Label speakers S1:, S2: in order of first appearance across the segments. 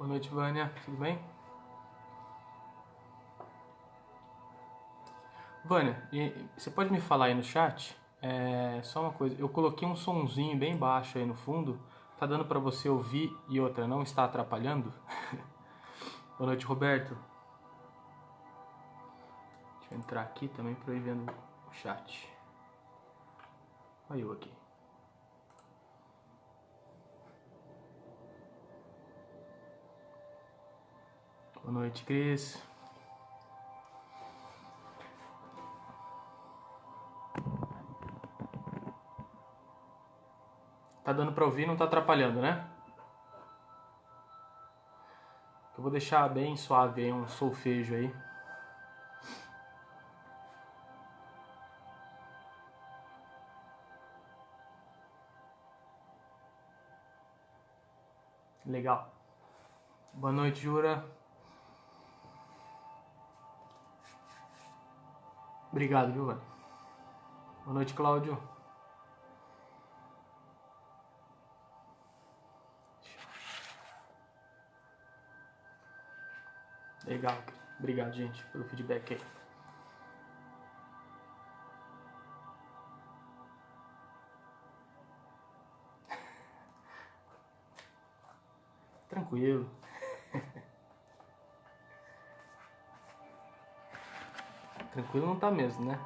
S1: Boa noite, Vânia. Tudo bem? Vânia, você pode me falar aí no chat? Só uma coisa, eu coloquei um sonzinho bem baixo aí no fundo. Tá dando pra você ouvir e outra, não está atrapalhando? Boa noite, Roberto. Deixa eu entrar aqui também pra eu ir vendo o chat. Olha eu aqui. Boa noite, Cris. Tá dando pra ouvir, não tá atrapalhando, né? Eu vou deixar bem suave aí, um solfejo aí. Legal. Boa noite, Jura. Obrigado, viu, Vânia? Boa noite, Cláudio. Legal. Obrigado, gente, pelo feedback aí. Tranquilo. Tranquilo não tá mesmo, né?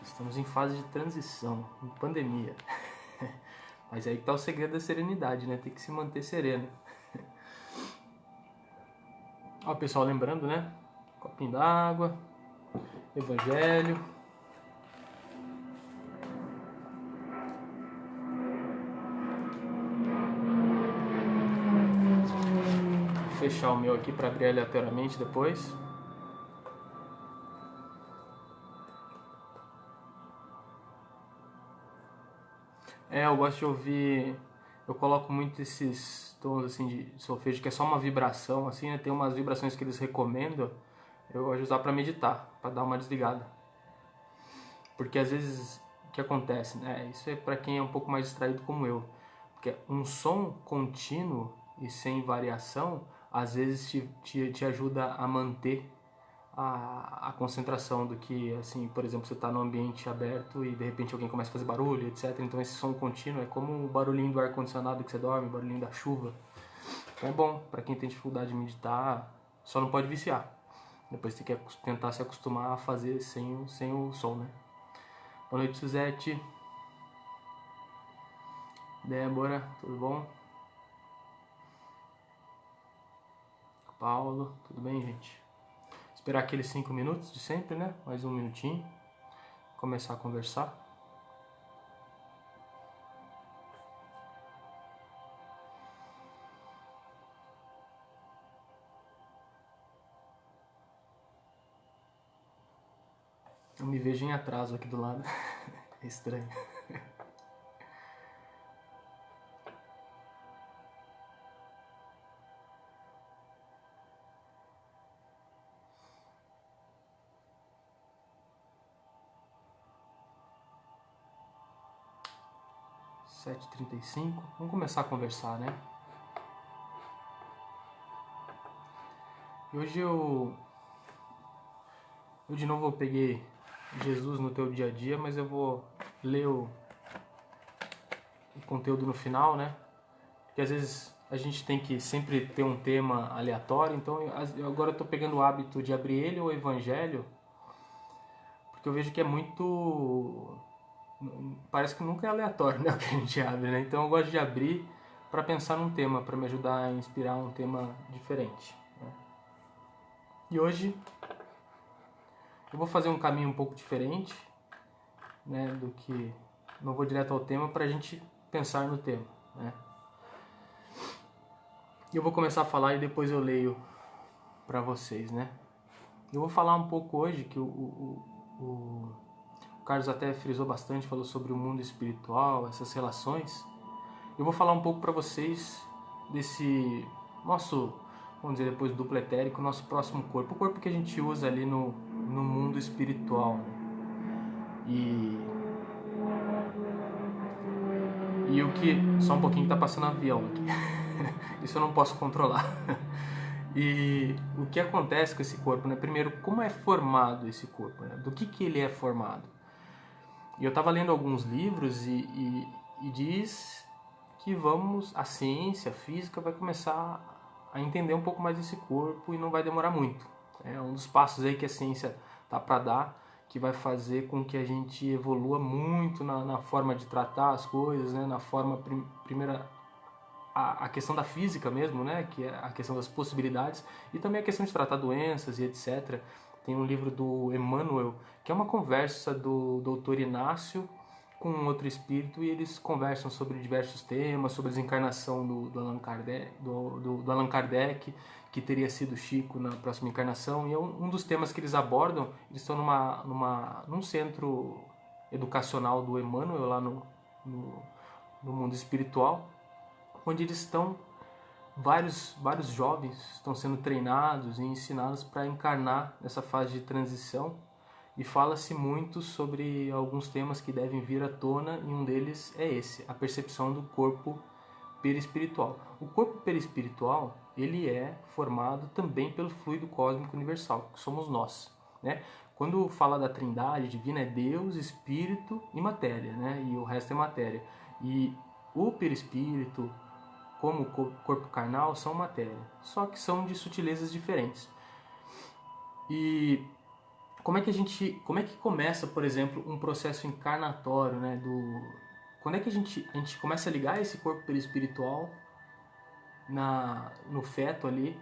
S1: Estamos em fase de transição, em pandemia. Mas aí que tá o segredo da serenidade, né? Tem que se manter sereno. Ó, pessoal, lembrando, né? Copinho d'água, evangelho. Vou fechar o meu aqui para abrir aleatoriamente depois. Eu gosto de ouvir. Eu coloco muito esses tons assim de solfejo, que é só uma vibração, assim, né? Tem umas vibrações que eles recomendam. Eu gosto de usar para meditar, para dar uma desligada. Porque às vezes o que acontece, né? Isso é para quem é um pouco mais distraído como eu. Porque um som contínuo e sem variação, às vezes te ajuda a manter a concentração do que, assim, por exemplo, você está num ambiente aberto e de repente alguém começa a fazer barulho, etc. Então esse som contínuo é como o barulhinho do ar-condicionado que você dorme, o barulhinho da chuva. Então é bom para quem tem dificuldade de meditar, só não pode viciar. Depois tem que tentar se acostumar a fazer sem o som, né? Boa noite, Suzete. Débora, tudo bom? Paulo, tudo bem, gente? Esperar aqueles 5 minutos de sempre, né? Mais um minutinho. Começar a conversar. Eu me vejo em atraso aqui do lado. É estranho. Sete h 35. Vamos começar a conversar, né? E hoje eu de novo eu peguei Jesus no teu dia a dia, mas eu vou ler o conteúdo no final, né? Porque às vezes a gente tem que sempre ter um tema aleatório, então eu agora eu tô pegando o hábito de abrir ele, o Evangelho, porque eu vejo que é muito... Parece que nunca é aleatório, né, o que a gente abre, né? Então eu gosto de abrir para pensar num tema, para me ajudar a inspirar um tema diferente, né? E hoje eu vou fazer um caminho um pouco diferente, né, do que... Não vou direto ao tema para a gente pensar no tema, né? E eu vou começar a falar e depois eu leio para vocês, né? Eu vou falar um pouco hoje que o Carlos até frisou bastante, falou sobre o mundo espiritual, essas relações. Eu vou falar um pouco para vocês desse nosso, vamos dizer depois, duplo etérico, nosso próximo corpo, o corpo que a gente usa ali no mundo espiritual, né? E o que... Só um pouquinho que tá passando avião aqui. Isso eu não posso controlar. E o que acontece com esse corpo, né? Primeiro, como é formado esse corpo, né? Do que ele é formado? E eu estava lendo alguns livros e diz que a ciência, a física vai começar a entender um pouco mais desse corpo e não vai demorar muito. É um dos passos aí que a ciência tá para dar, que vai fazer com que a gente evolua muito na forma de tratar as coisas, né? Na forma, primeira, a questão da física mesmo, né? Que é a questão das possibilidades, e também a questão de tratar doenças e etc. Tem um livro do Emmanuel, que é uma conversa do Dr. Inácio com um outro espírito, e eles conversam sobre diversos temas, sobre a desencarnação do Allan Kardec, do Allan Kardec, que teria sido Chico na próxima encarnação. E é um dos temas que eles abordam. Eles estão num centro educacional do Emmanuel, lá no mundo espiritual, onde eles estão, vários jovens estão sendo treinados e ensinados para encarnar nessa fase de transição, e fala-se muito sobre alguns temas que devem vir à tona, e um deles é esse, a percepção do corpo perispiritual. O corpo perispiritual, ele é formado também pelo fluido cósmico universal, que somos nós, né? Quando fala da trindade divina, é Deus, Espírito e matéria, né? E o resto é matéria. E o perispírito, como o corpo carnal, são matéria, só que são de sutilezas diferentes. E como é que começa, por exemplo, um processo encarnatório, né? Quando é que a gente começa a ligar esse corpo perispiritual no feto ali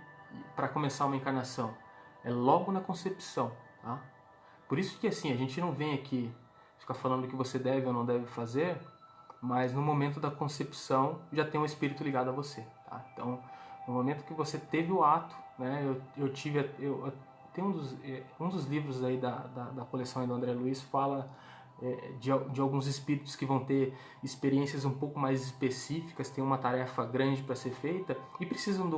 S1: para começar uma encarnação? É logo na concepção, tá? Por isso que assim, a gente não vem aqui ficar falando o que você deve ou não deve fazer, mas no momento da concepção já tem um espírito ligado a você, tá? Então, no momento que você teve o ato, né? Eu tem um dos livros aí da coleção aí do André Luiz fala de alguns espíritos que vão ter experiências um pouco mais específicas, tem uma tarefa grande para ser feita e precisam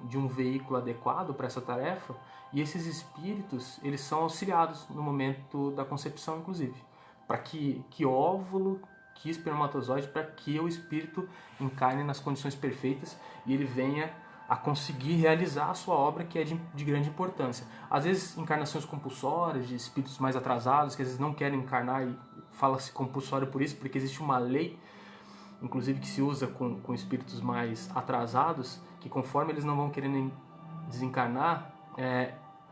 S1: de um veículo adequado para essa tarefa, e esses espíritos, eles são auxiliados no momento da concepção, inclusive, para que óvulo, que espermatozoide, para que o espírito encarne nas condições perfeitas e ele venha a conseguir realizar a sua obra, que é de grande importância. Às vezes, encarnações compulsórias de espíritos mais atrasados, que às vezes não querem encarnar, e fala-se compulsório por isso, porque existe uma lei, inclusive, que se usa com espíritos mais atrasados, que conforme eles não vão querendo desencarnar,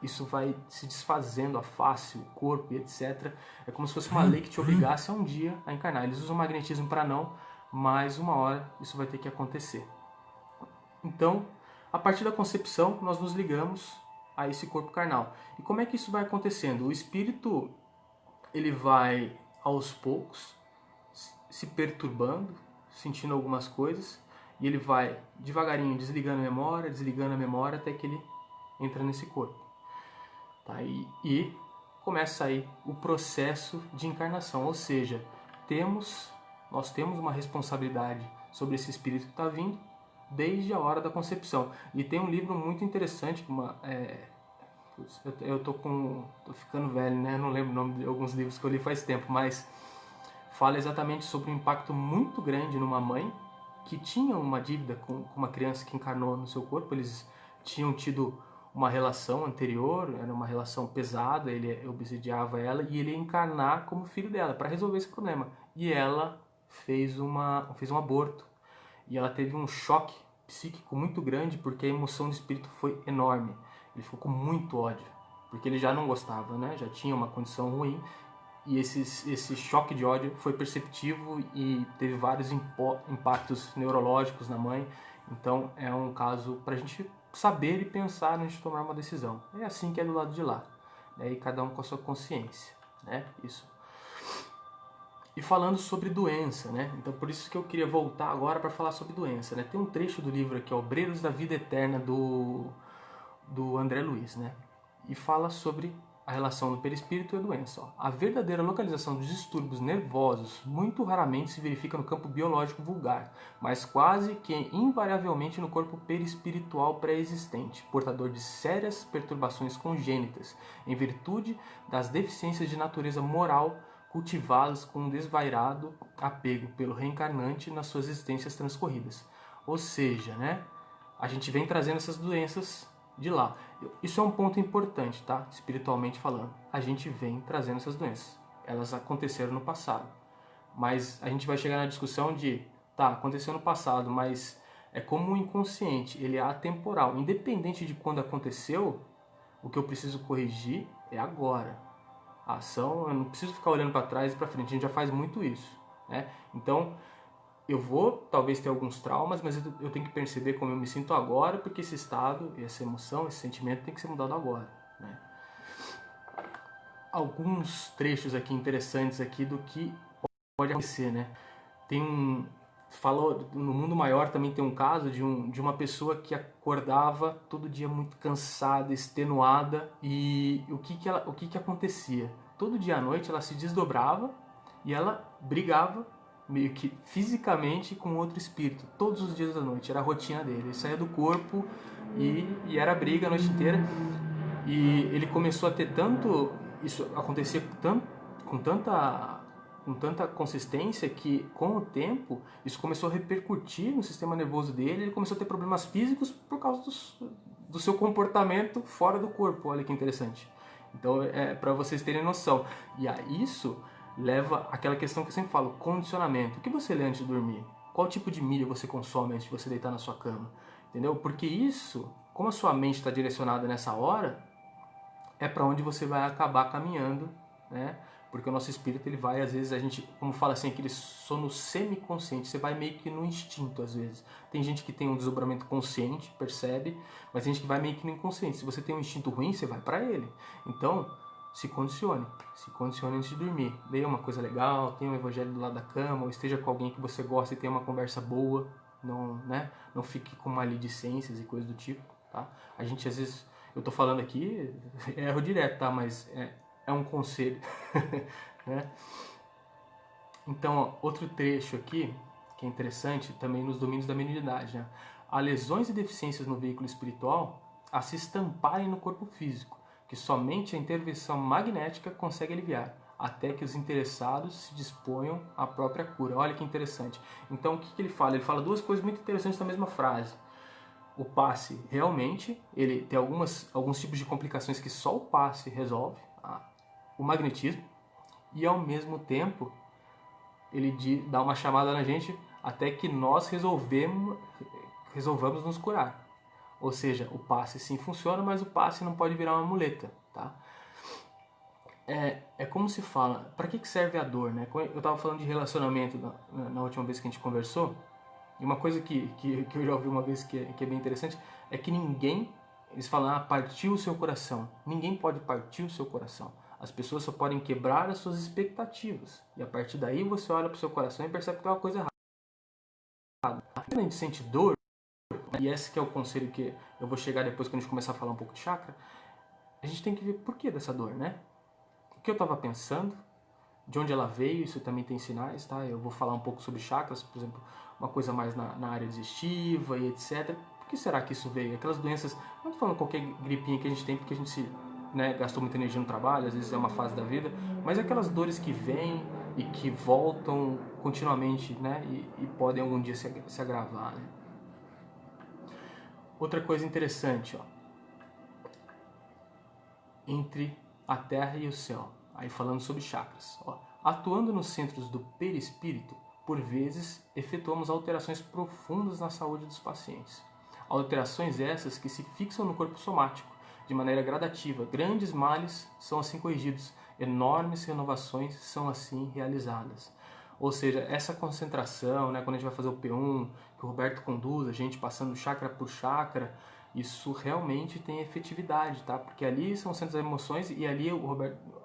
S1: isso vai se desfazendo, a face, o corpo e etc. É como se fosse uma lei que te obrigasse a um dia a encarnar. Eles usam magnetismo para não, mas uma hora isso vai ter que acontecer. Então, a partir da concepção, nós nos ligamos a esse corpo carnal. E como é que isso vai acontecendo? O espírito, ele vai, aos poucos, se perturbando, sentindo algumas coisas, e ele vai devagarinho desligando a memória, até que ele entra nesse corpo. Tá? E começa aí o processo de encarnação, ou seja, nós temos uma responsabilidade sobre esse espírito que está vindo desde a hora da concepção. E tem um livro muito interessante, eu tô ficando velho, né? Não lembro o nome de alguns livros que eu li faz tempo, mas fala exatamente sobre um impacto muito grande numa mãe que tinha uma dívida com uma criança que encarnou no seu corpo. Eles tinham tido uma relação anterior, era uma relação pesada, ele obsidiava ela e ele ia encarnar como filho dela para resolver esse problema. E ela fez um aborto. E ela teve um choque psíquico muito grande, porque a emoção do espírito foi enorme. Ele ficou com muito ódio, porque ele já não gostava, né? Já tinha uma condição ruim, e esse choque de ódio foi perceptivo e teve vários impactos neurológicos na mãe. Então é um caso para a gente saber e pensar antes de tomar uma decisão. É assim que é do lado de lá, né? E cada um com a sua consciência, né? Isso. E falando sobre doença, né? Então por isso que eu queria voltar agora para falar sobre doença, né? Tem um trecho do livro aqui, Obreiros da Vida Eterna, do André Luiz, né? E fala sobre a relação do perispírito e a doença. Ó. A verdadeira localização dos distúrbios nervosos muito raramente se verifica no campo biológico vulgar, mas quase que invariavelmente no corpo perispiritual pré-existente, portador de sérias perturbações congênitas, em virtude das deficiências de natureza moral cultivadas com um desvairado apego pelo reencarnante nas suas existências transcorridas. Ou seja, né? a gente vem trazendo essas doenças de lá. Isso é um ponto importante, tá? Espiritualmente falando. A gente vem trazendo essas doenças. Elas aconteceram no passado. Mas a gente vai chegar na discussão de, tá, aconteceu no passado, mas é como o inconsciente, ele é atemporal. Independente de quando aconteceu, o que eu preciso corrigir é agora. A ação, eu não preciso ficar olhando para trás e para frente, a gente já faz muito isso, né? Então, eu vou talvez ter alguns traumas, mas eu tenho que perceber como eu me sinto agora, porque esse estado, essa emoção, esse sentimento tem que ser mudado agora, né? Alguns trechos aqui interessantes aqui do que pode acontecer, né? Tem um... Falou, no mundo maior também tem um caso de uma pessoa que acordava todo dia muito cansada, extenuada, e o que acontecia? Todo dia à noite ela se desdobrava e ela brigava meio que fisicamente com outro espírito, todos os dias da noite, era a rotina dele. Ele saía do corpo e era briga a noite inteira. E ele começou a ter tanto... Isso acontecia com tanta consistência que, com o tempo, isso começou a repercutir no sistema nervoso dele. Ele começou a ter problemas físicos por causa do seu comportamento fora do corpo. Olha que interessante. Então, é para vocês terem noção. E a isso leva àquela questão que eu sempre falo, condicionamento. O que você lê antes de dormir? Qual tipo de mídia você consome antes de você deitar na sua cama? Entendeu? Porque isso, como a sua mente está direcionada nessa hora, é para onde você vai acabar caminhando, né? Porque o nosso espírito, ele vai, às vezes, a gente, como fala assim, aquele sono semiconsciente, você vai meio que no instinto, às vezes. Tem gente que tem um desdobramento consciente, percebe, mas tem gente que vai meio que no inconsciente. Se você tem um instinto ruim, você vai para ele. Então, se condicione antes de dormir. Leia uma coisa legal, tenha um evangelho do lado da cama, ou esteja com alguém que você gosta e tenha uma conversa boa, não, né? Não fique com maledicências e coisas do tipo, tá? A gente, às vezes... Eu tô falando aqui, erro direto, tá? Mas é um conselho, né? Então, ó, outro trecho aqui, que é interessante, também nos domínios da mediunidade, né? Há lesões e deficiências no veículo espiritual a se estamparem no corpo físico, que somente a intervenção magnética consegue aliviar, até que os interessados se disponham à própria cura. Olha que interessante. Então, o que ele fala? Ele fala duas coisas muito interessantes na mesma frase. O passe, realmente, ele tem alguns tipos de complicações que só o passe resolve, o magnetismo, e ao mesmo tempo ele dá uma chamada na gente até que nós resolvamos nos curar. Ou seja, o passe sim funciona, mas o passe não pode virar uma muleta, tá? É como se fala, para que serve a dor, né? Eu estava falando de relacionamento na última vez que a gente conversou. E uma coisa que eu já ouvi uma vez que é bem interessante é que ninguém, eles falam, partiu o seu coração. Ninguém pode partir o seu coração. As pessoas só podem quebrar as suas expectativas. E a partir daí você olha para o seu coração e percebe que tem uma coisa errada. Quando a gente sente dor, e esse que é o conselho que eu vou chegar depois quando a gente começar a falar um pouco de chakra, a gente tem que ver por que dessa dor, né? O que eu estava pensando, de onde ela veio, isso também tem sinais, tá? Eu vou falar um pouco sobre chakras, por exemplo, uma coisa mais na área digestiva e etc. Por que será que isso veio? Aquelas doenças, não estou falando qualquer gripinha que a gente tem, porque a gente gastou muita energia no trabalho, às vezes é uma fase da vida, mas aquelas dores que vêm e que voltam continuamente, né? E podem algum dia se agravar, né? Outra coisa interessante, ó, entre a terra e o céu, aí falando sobre chakras, ó, atuando nos centros do perispírito, por vezes efetuamos alterações profundas na saúde dos pacientes. Alterações essas que se fixam no corpo somático de maneira gradativa. Grandes males são assim corrigidos, enormes renovações são assim realizadas. Ou seja, essa concentração, né, quando a gente vai fazer o P1, que o Roberto conduz, a gente passando chakra por chakra, isso realmente tem efetividade, tá? Porque ali são centros das emoções e ali o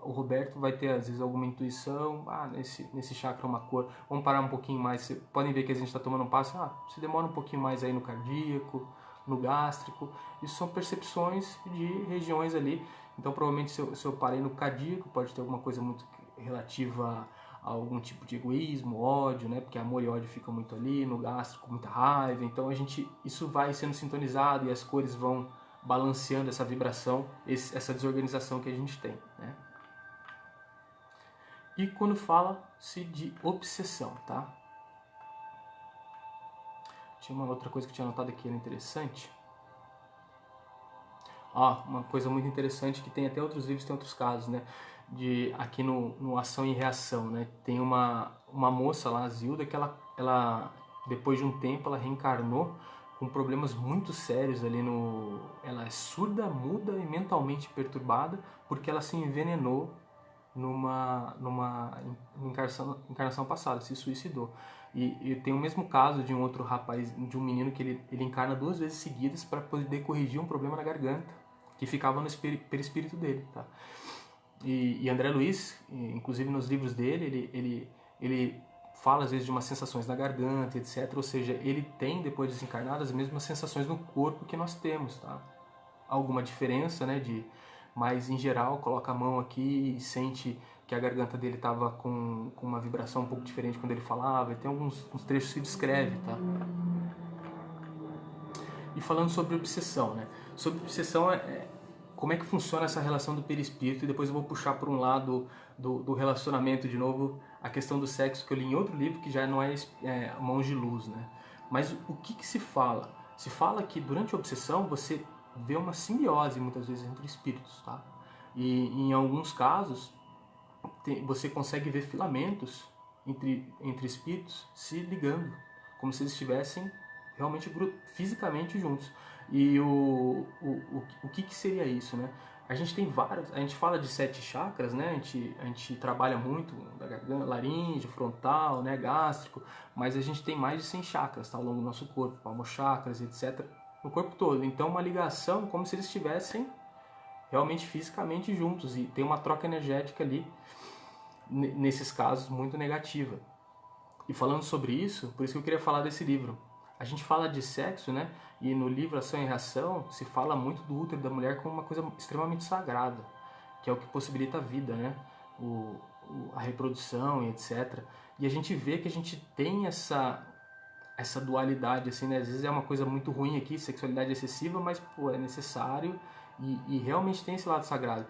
S1: Roberto vai ter, às vezes, alguma intuição. Nesse chakra uma cor. Vamos parar um pouquinho mais. Vocês podem ver que a gente está tomando um passo. Se demora um pouquinho mais aí no cardíaco, no gástrico. Isso são percepções de regiões ali. Então, provavelmente, se eu parei no cardíaco, pode ter alguma coisa muito relativa a algum tipo de egoísmo, ódio, né? Porque amor e ódio ficam muito ali, no gástrico muita raiva. Então isso vai sendo sintonizado e as cores vão balanceando essa vibração, essa desorganização que a gente tem, né? E quando fala-se de obsessão, tá? Deixa Tinha uma outra coisa que eu tinha anotado aqui, era interessante. Uma coisa muito interessante que tem até outros livros, tem outros casos, né? Aqui no Ação e Reação, né? Tem uma moça lá, a Zilda, que ela, depois de um tempo, ela reencarnou com problemas muito sérios ali Ela é surda, muda e mentalmente perturbada porque ela se envenenou numa encarnação passada, se suicidou. E tem o mesmo caso de um outro rapaz, de um menino que ele encarna 2 vezes seguidas para poder corrigir um problema na garganta que ficava no perispírito dele, tá? E André Luiz, inclusive nos livros dele, ele fala às vezes de umas sensações na garganta, etc. Ou seja, ele tem, depois de desencarnado, as mesmas sensações no corpo que nós temos, tá? Alguma diferença, né? Mas em geral, coloca a mão aqui e sente que a garganta dele estava com uma vibração um pouco diferente quando ele falava. E tem uns trechos que descreve, tá? E falando sobre obsessão, né? Sobre obsessão, como é que funciona essa relação do perispírito, e depois eu vou puxar por um lado do relacionamento de novo, a questão do sexo, que eu li em outro livro, que já não é Mãos de Luz, né? Mas o que se fala? Se fala que durante a obsessão você vê uma simbiose, muitas vezes, entre espíritos, tá? E em alguns casos, você consegue ver filamentos entre espíritos se ligando, como se eles estivessem realmente fisicamente juntos. E o que seria isso, né? A gente tem vários, a gente fala de 7 chakras, né? A gente trabalha muito da garganta, laríngeo, frontal, né? Gástrico, mas a gente tem mais de 100 chakras, tá? Ao longo do nosso corpo, palmochakras, etc. No corpo todo. Então, uma ligação como se eles estivessem realmente fisicamente juntos, e tem uma troca energética ali, nesses casos, muito negativa. E falando sobre isso, por isso que eu queria falar desse livro. A gente fala de sexo, né? E no livro Ação e Reação se fala muito do útero da mulher como uma coisa extremamente sagrada, que é o que possibilita a vida, né? A reprodução e etc. E a gente vê que a gente tem essa dualidade, assim, né? Às vezes é uma coisa muito ruim aqui, sexualidade excessiva, mas, pô, é necessário e realmente tem esse lado sagrado.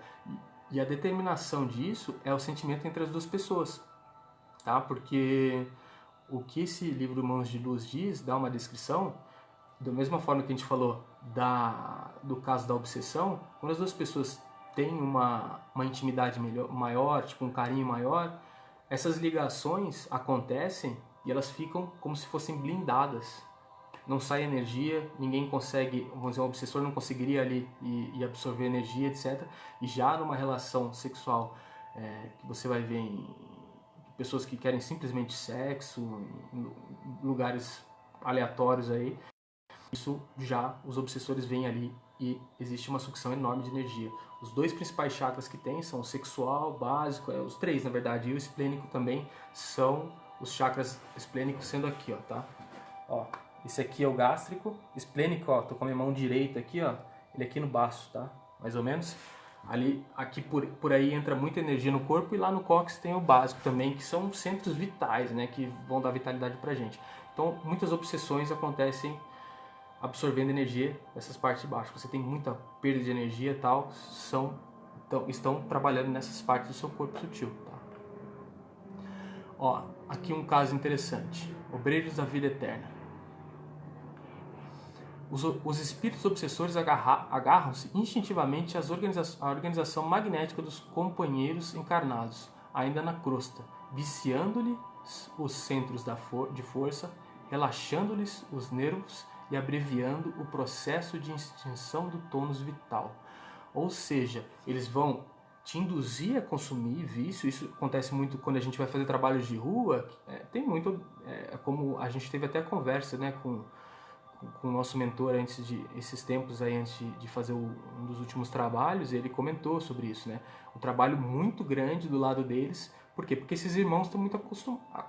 S1: E a determinação disso é o sentimento entre as duas pessoas, tá? Porque o que esse livro Mãos de Luz diz, dá uma descrição, da mesma forma que a gente falou do caso da obsessão, quando as duas pessoas têm uma intimidade maior, tipo um carinho maior, essas ligações acontecem e elas ficam como se fossem blindadas. Não sai energia, ninguém consegue, vamos dizer, um obsessor não conseguiria ali e absorver energia, etc. E já numa relação sexual, que você vai ver em pessoas que querem simplesmente sexo, em lugares aleatórios aí, isso já os obsessores veem ali e existe uma sucção enorme de energia. Os 2 principais chakras que tem são o sexual, básico, os 3 na verdade, e o esplênico também, são os chakras esplênicos, sendo aqui, ó, tá? Ó, esse aqui é o gástrico, esplênico, ó, tô com a minha mão direita aqui, ó, ele aqui no baço, tá? Mais ou menos. Aqui por aí entra muita energia no corpo, e lá no cóccix tem o básico também, que são centros vitais, né, que vão dar vitalidade pra gente. Então, muitas obsessões acontecem absorvendo energia dessas partes de baixo. Você tem muita perda de energia e tal, estão trabalhando nessas partes do seu corpo sutil, tá? Ó, aqui um caso interessante. Obreiros da vida eterna. Os espíritos obsessores agarram-se instintivamente à organização magnética dos companheiros encarnados, ainda na crosta, viciando-lhes os centros de força, relaxando-lhes os nervos e abreviando o processo de extinção do tônus vital. Ou seja, eles vão te induzir a consumir vício. Isso acontece muito quando a gente vai fazer trabalhos de rua. Tem muito, como a gente teve até a conversa, né, com o nosso mentor esses tempos aí, antes de fazer um dos últimos trabalhos, ele comentou sobre isso, né? Um trabalho muito grande do lado deles. Por quê? Porque esses irmãos estão muito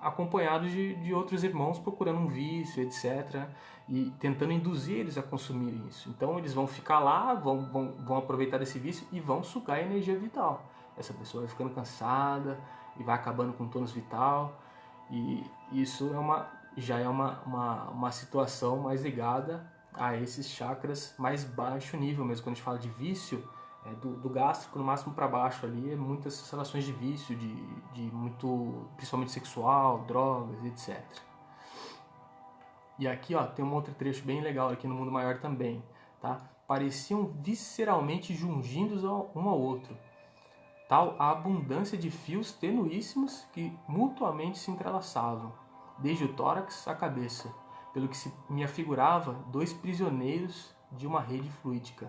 S1: acompanhados de outros irmãos procurando um vício, etc. E tentando induzir eles a consumirem isso. Então eles vão ficar lá, vão aproveitar desse vício e vão sugar a energia vital. Essa pessoa vai ficando cansada e vai acabando com o tônus vital. E isso já é uma situação mais ligada a esses chakras mais baixo nível mesmo. Quando a gente fala de vício, do gástrico no máximo para baixo ali, muitas relações de vício, de muito, principalmente sexual, drogas, etc. E aqui, ó, tem um outro trecho bem legal aqui no mundo maior também, tá? Pareciam visceralmente jungidos um ao outro, tal a abundância de fios tenuíssimos que mutuamente se entrelaçavam, desde o tórax à cabeça, pelo que se me afigurava dois prisioneiros de uma rede fluídica.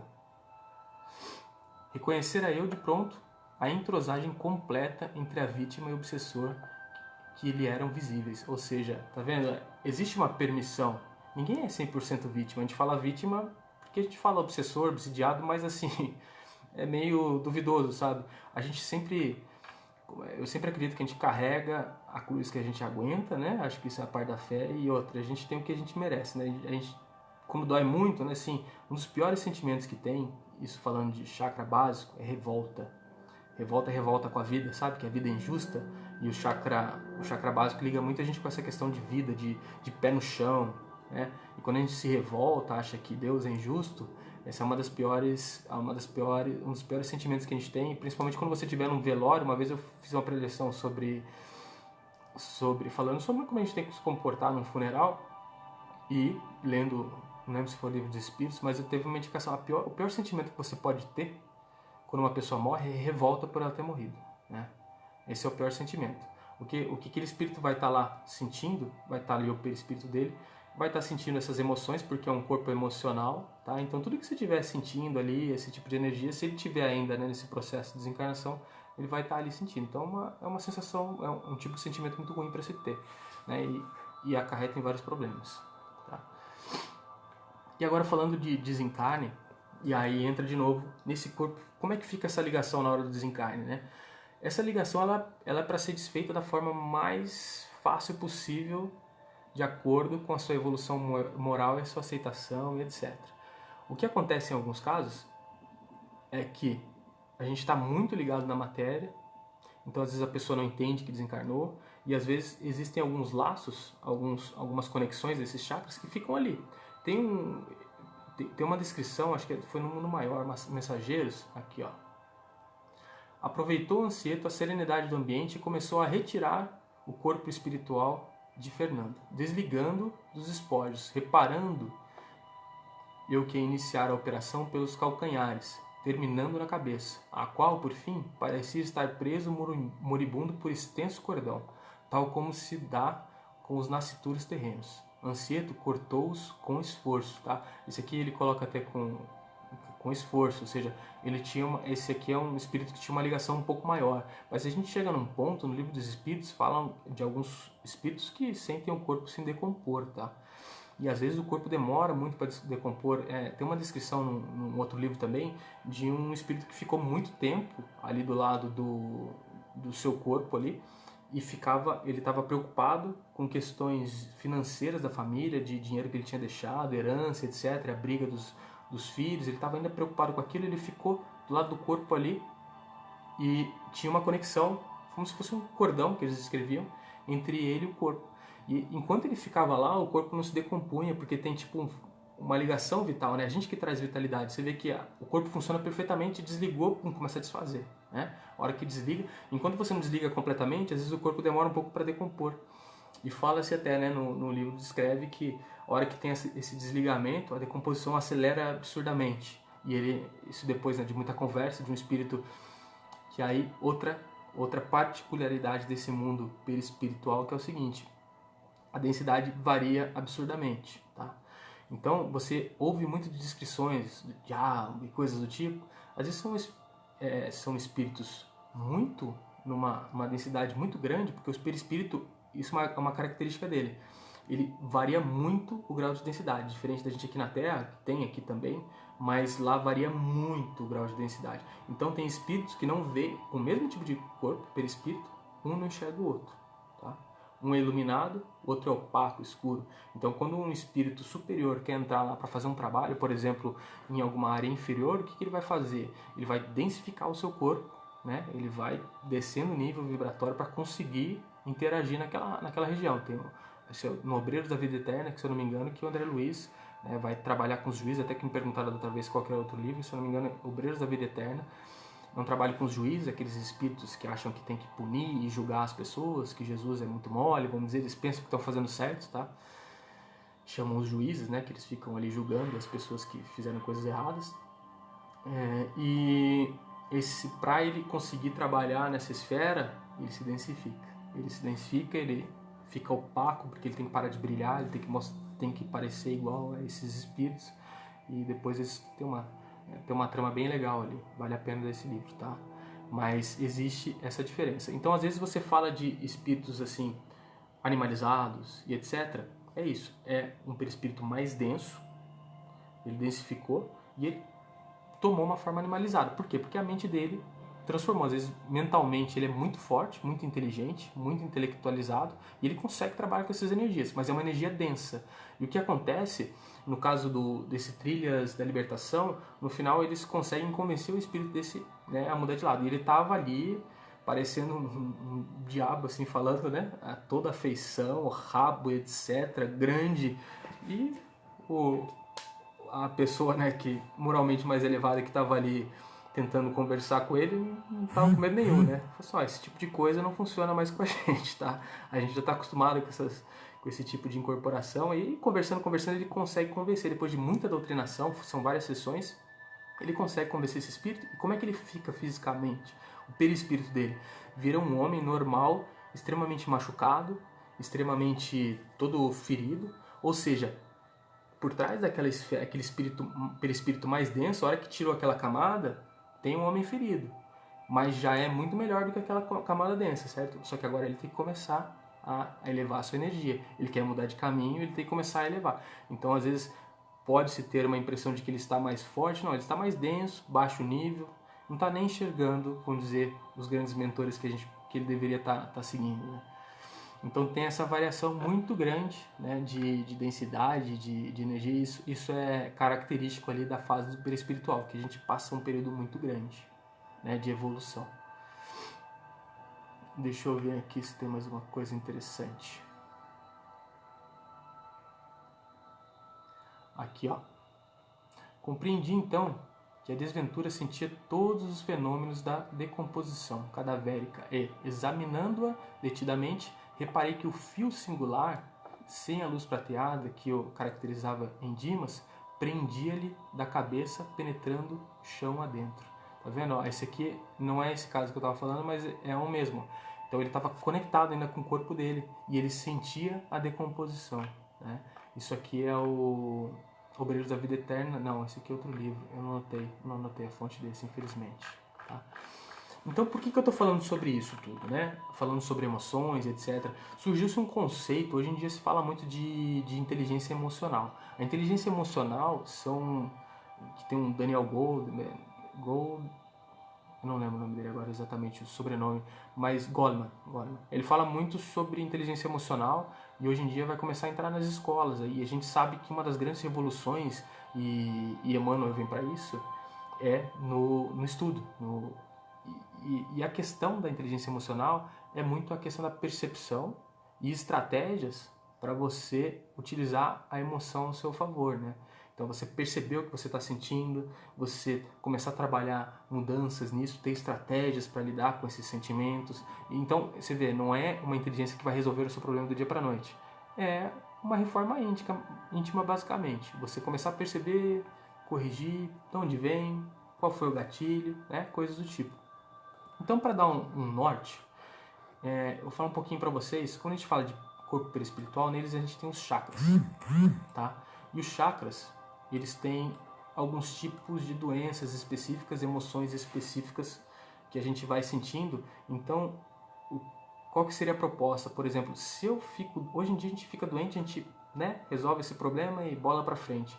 S1: Reconhecera eu de pronto a entrosagem completa entre a vítima e o obsessor que lhe eram visíveis. Ou seja, tá vendo? Existe uma permissão. Ninguém é 100% vítima. A gente fala vítima porque a gente fala obsessor, obsidiado, mas assim, é meio duvidoso, sabe? Eu sempre acredito que a gente carrega a cruz que a gente aguenta, né? Acho que isso é a parte da fé. E outra, a gente tem o que a gente merece, né? A gente, como dói muito, né? Assim, um dos piores sentimentos que tem, isso falando de chakra básico, é revolta. Revolta é revolta com a vida, sabe? Que a vida é injusta. E o chakra básico liga muito a gente com essa questão de vida, de pé no chão, né? E quando a gente se revolta, acha que Deus é injusto, essa é um dos piores sentimentos que a gente tem, principalmente quando você estiver num velório. Uma vez eu fiz uma preleção falando sobre como a gente tem que se comportar num funeral, e lendo, não lembro se foi o livro dos Espíritos, mas eu teve uma indicação, o pior sentimento que você pode ter quando uma pessoa morre é revolta por ela ter morrido, né? Esse é o pior sentimento. O que aquele espírito vai estar lá sentindo, vai estar ali o perispírito dele, vai estar sentindo essas emoções, porque é um corpo emocional, tá? Então tudo que você estiver sentindo ali, esse tipo de energia, se ele estiver ainda, né, nesse processo de desencarnação, ele vai estar ali sentindo. Então é uma sensação, é um tipo de sentimento muito ruim para se ter, né? E acarreta em vários problemas, tá? E agora falando de desencarne, e aí entra de novo nesse corpo, como é que fica essa ligação na hora do desencarne, né? Essa ligação ela é para ser desfeita da forma mais fácil possível, de acordo com a sua evolução moral e a sua aceitação e etc. O que acontece em alguns casos é que a gente está muito ligado na matéria, então às vezes a pessoa não entende que desencarnou, e às vezes existem alguns laços, algumas conexões desses chakras que ficam ali. Tem uma descrição, acho que foi no Mundo Maior, Mensageiros, aqui ó. Aproveitou Ansieto a serenidade do ambiente e começou a retirar o corpo espiritual de Fernando, desligando dos espojos, reparando eu que ia iniciar a operação pelos calcanhares, terminando na cabeça, a qual, por fim, parecia estar preso moribundo por extenso cordão, tal como se dá com os nascituros terrenos. Ansieto cortou-os com esforço, tá? Esse aqui ele coloca até com esforço, ou seja, esse aqui é um espírito que tinha uma ligação um pouco maior. Mas a gente chega num ponto, no livro dos Espíritos, falam de alguns espíritos que sentem o corpo se decompor, tá? E às vezes o corpo demora muito para decompor. Tem uma descrição num outro livro também de um espírito que ficou muito tempo ali do lado do seu corpo ali, e ele estava preocupado com questões financeiras da família, de dinheiro que ele tinha deixado, herança, etc., a briga dos filhos. Ele estava ainda preocupado com aquilo, ele ficou do lado do corpo ali e tinha uma conexão, como se fosse um cordão que eles escreviam, entre ele e o corpo. E enquanto ele ficava lá, o corpo não se decompunha, porque tem tipo uma ligação vital, né? A gente que traz vitalidade. Você vê que o corpo funciona perfeitamente, desligou, começa a desfazer, né? A hora que desliga, enquanto você não desliga completamente, às vezes o corpo demora um pouco para decompor. E fala-se até, né, no livro descreve que a hora que tem esse desligamento, a decomposição acelera absurdamente. E isso depois, né, de muita conversa, de um espírito que aí outra particularidade desse mundo perispiritual, que é o seguinte: a densidade varia absurdamente, tá? Então você ouve muito de descrições de alma e coisas do tipo. Às vezes são espíritos numa densidade muito grande, porque o perispírito, isso é uma característica dele. Ele varia muito o grau de densidade, diferente da gente aqui na Terra, que tem aqui também, mas lá varia muito o grau de densidade. Então tem espíritos que não vê com o mesmo tipo de corpo, perispírito, um não enxerga o outro, tá? Um é iluminado, o outro é opaco, escuro. Então quando um espírito superior quer entrar lá para fazer um trabalho, por exemplo, em alguma área inferior, o que ele vai fazer? Ele vai densificar o seu corpo, né? Ele vai descendo o nível vibratório para conseguir interagir naquela região. Tem no Obreiros da Vida Eterna, que se eu não me engano, que o André Luiz, né, vai trabalhar com os juízes, até que me perguntaram outra vez qual que é outro livro, se eu não me engano, é Obreiros da Vida Eterna. É um trabalho com os juízes, aqueles espíritos que acham que tem que punir e julgar as pessoas, que Jesus é muito mole, vamos dizer, eles pensam que estão fazendo certo, tá? chamam os juízes, né, que eles ficam ali julgando as pessoas que fizeram coisas erradas. E para ele conseguir trabalhar nessa esfera, ele se densifica. Ele fica opaco, porque ele tem que parar de brilhar, ele tem que parecer igual a esses espíritos. E depois eles tem uma trama bem legal ali, vale a pena ler esse livro, tá? Mas existe essa diferença. Então, às vezes você fala de espíritos assim, animalizados e etc. É isso, é um perispírito mais denso, ele densificou e ele tomou uma forma animalizada. Por quê? Porque a mente dele transformou. Às vezes, mentalmente, ele é muito forte, muito inteligente, muito intelectualizado, e ele consegue trabalhar com essas energias, mas é uma energia densa. E o que acontece, no caso desse Trilhas da Libertação, no final eles conseguem convencer o espírito desse, né, a mudar de lado. E ele estava ali, parecendo um diabo, assim, falando, né, a toda a feição, o rabo, etc., grande, e a pessoa, né, que moralmente mais elevada que estava ali tentando conversar com ele não estava com medo nenhum, né? Falou assim, esse tipo de coisa não funciona mais com a gente, tá? A gente já está acostumado com esse tipo de incorporação e conversando, ele consegue convencer. Depois de muita doutrinação, são várias sessões, ele consegue convencer esse espírito. E como é que ele fica fisicamente? O perispírito dele vira um homem normal, extremamente machucado, extremamente todo ferido, ou seja, por trás daquela esfera, aquele perispírito mais denso, a hora que tirou aquela camada, tem um homem ferido. Mas já é muito melhor do que aquela camada densa, certo? Só que agora ele tem que começar a elevar a sua energia. Ele quer mudar de caminho, ele tem que começar a elevar. Então, às vezes, pode-se ter uma impressão de que ele está mais forte. Não, ele está mais denso, baixo nível. Não está nem enxergando, vamos dizer, os grandes mentores que ele deveria estar seguindo, né? Então tem essa variação muito grande, né, de densidade, de energia. Isso é característico ali da fase do perispiritual, que a gente passa um período muito grande, né, de evolução. Deixa eu ver aqui se tem mais uma coisa interessante. Aqui, ó. Compreendi então que a desventura sentia todos os fenômenos da decomposição cadavérica e, examinando-a detidamente, reparei que o fio singular, sem a luz prateada que o caracterizava em Dimas, prendia-lhe da cabeça, penetrando o chão adentro. Tá vendo? Ó, esse aqui não é esse caso que eu estava falando, mas é o mesmo. Então ele estava conectado ainda com o corpo dele e ele sentia a decomposição, né? Isso aqui é o Obreiros da Vida Eterna. Não, esse aqui é outro livro. Eu não anotei a fonte desse, infelizmente. Tá? Então, por que eu estou falando sobre isso tudo, né? Falando sobre emoções, etc. Surgiu-se um conceito, hoje em dia se fala muito de inteligência emocional. A inteligência emocional que tem um Daniel Goleman, eu não lembro o nome dele agora exatamente, o sobrenome, mas Goleman. Ele fala muito sobre inteligência emocional e hoje em dia vai começar a entrar nas escolas. E a gente sabe que uma das grandes revoluções, e Emmanuel vem para isso, é no estudo. E a questão da inteligência emocional é muito a questão da percepção e estratégias para você utilizar a emoção ao seu favor, né? Então você percebeu o que você está sentindo, você começar a trabalhar mudanças nisso, ter estratégias para lidar com esses sentimentos. Então você vê, não é uma inteligência que vai resolver o seu problema do dia para a noite. É uma reforma íntima basicamente. Você começar a perceber, corrigir, de onde vem, qual foi o gatilho, né? Coisas do tipo. Então, para dar um norte, eu vou falar um pouquinho para vocês. Quando a gente fala de corpo perispiritual, neles a gente tem os chakras, tá? E os chakras, eles têm alguns tipos de doenças específicas, emoções específicas que a gente vai sentindo. Então, qual que seria a proposta? Por exemplo, se eu fico... Hoje em dia a gente fica doente, a gente, né, resolve esse problema e bola para frente.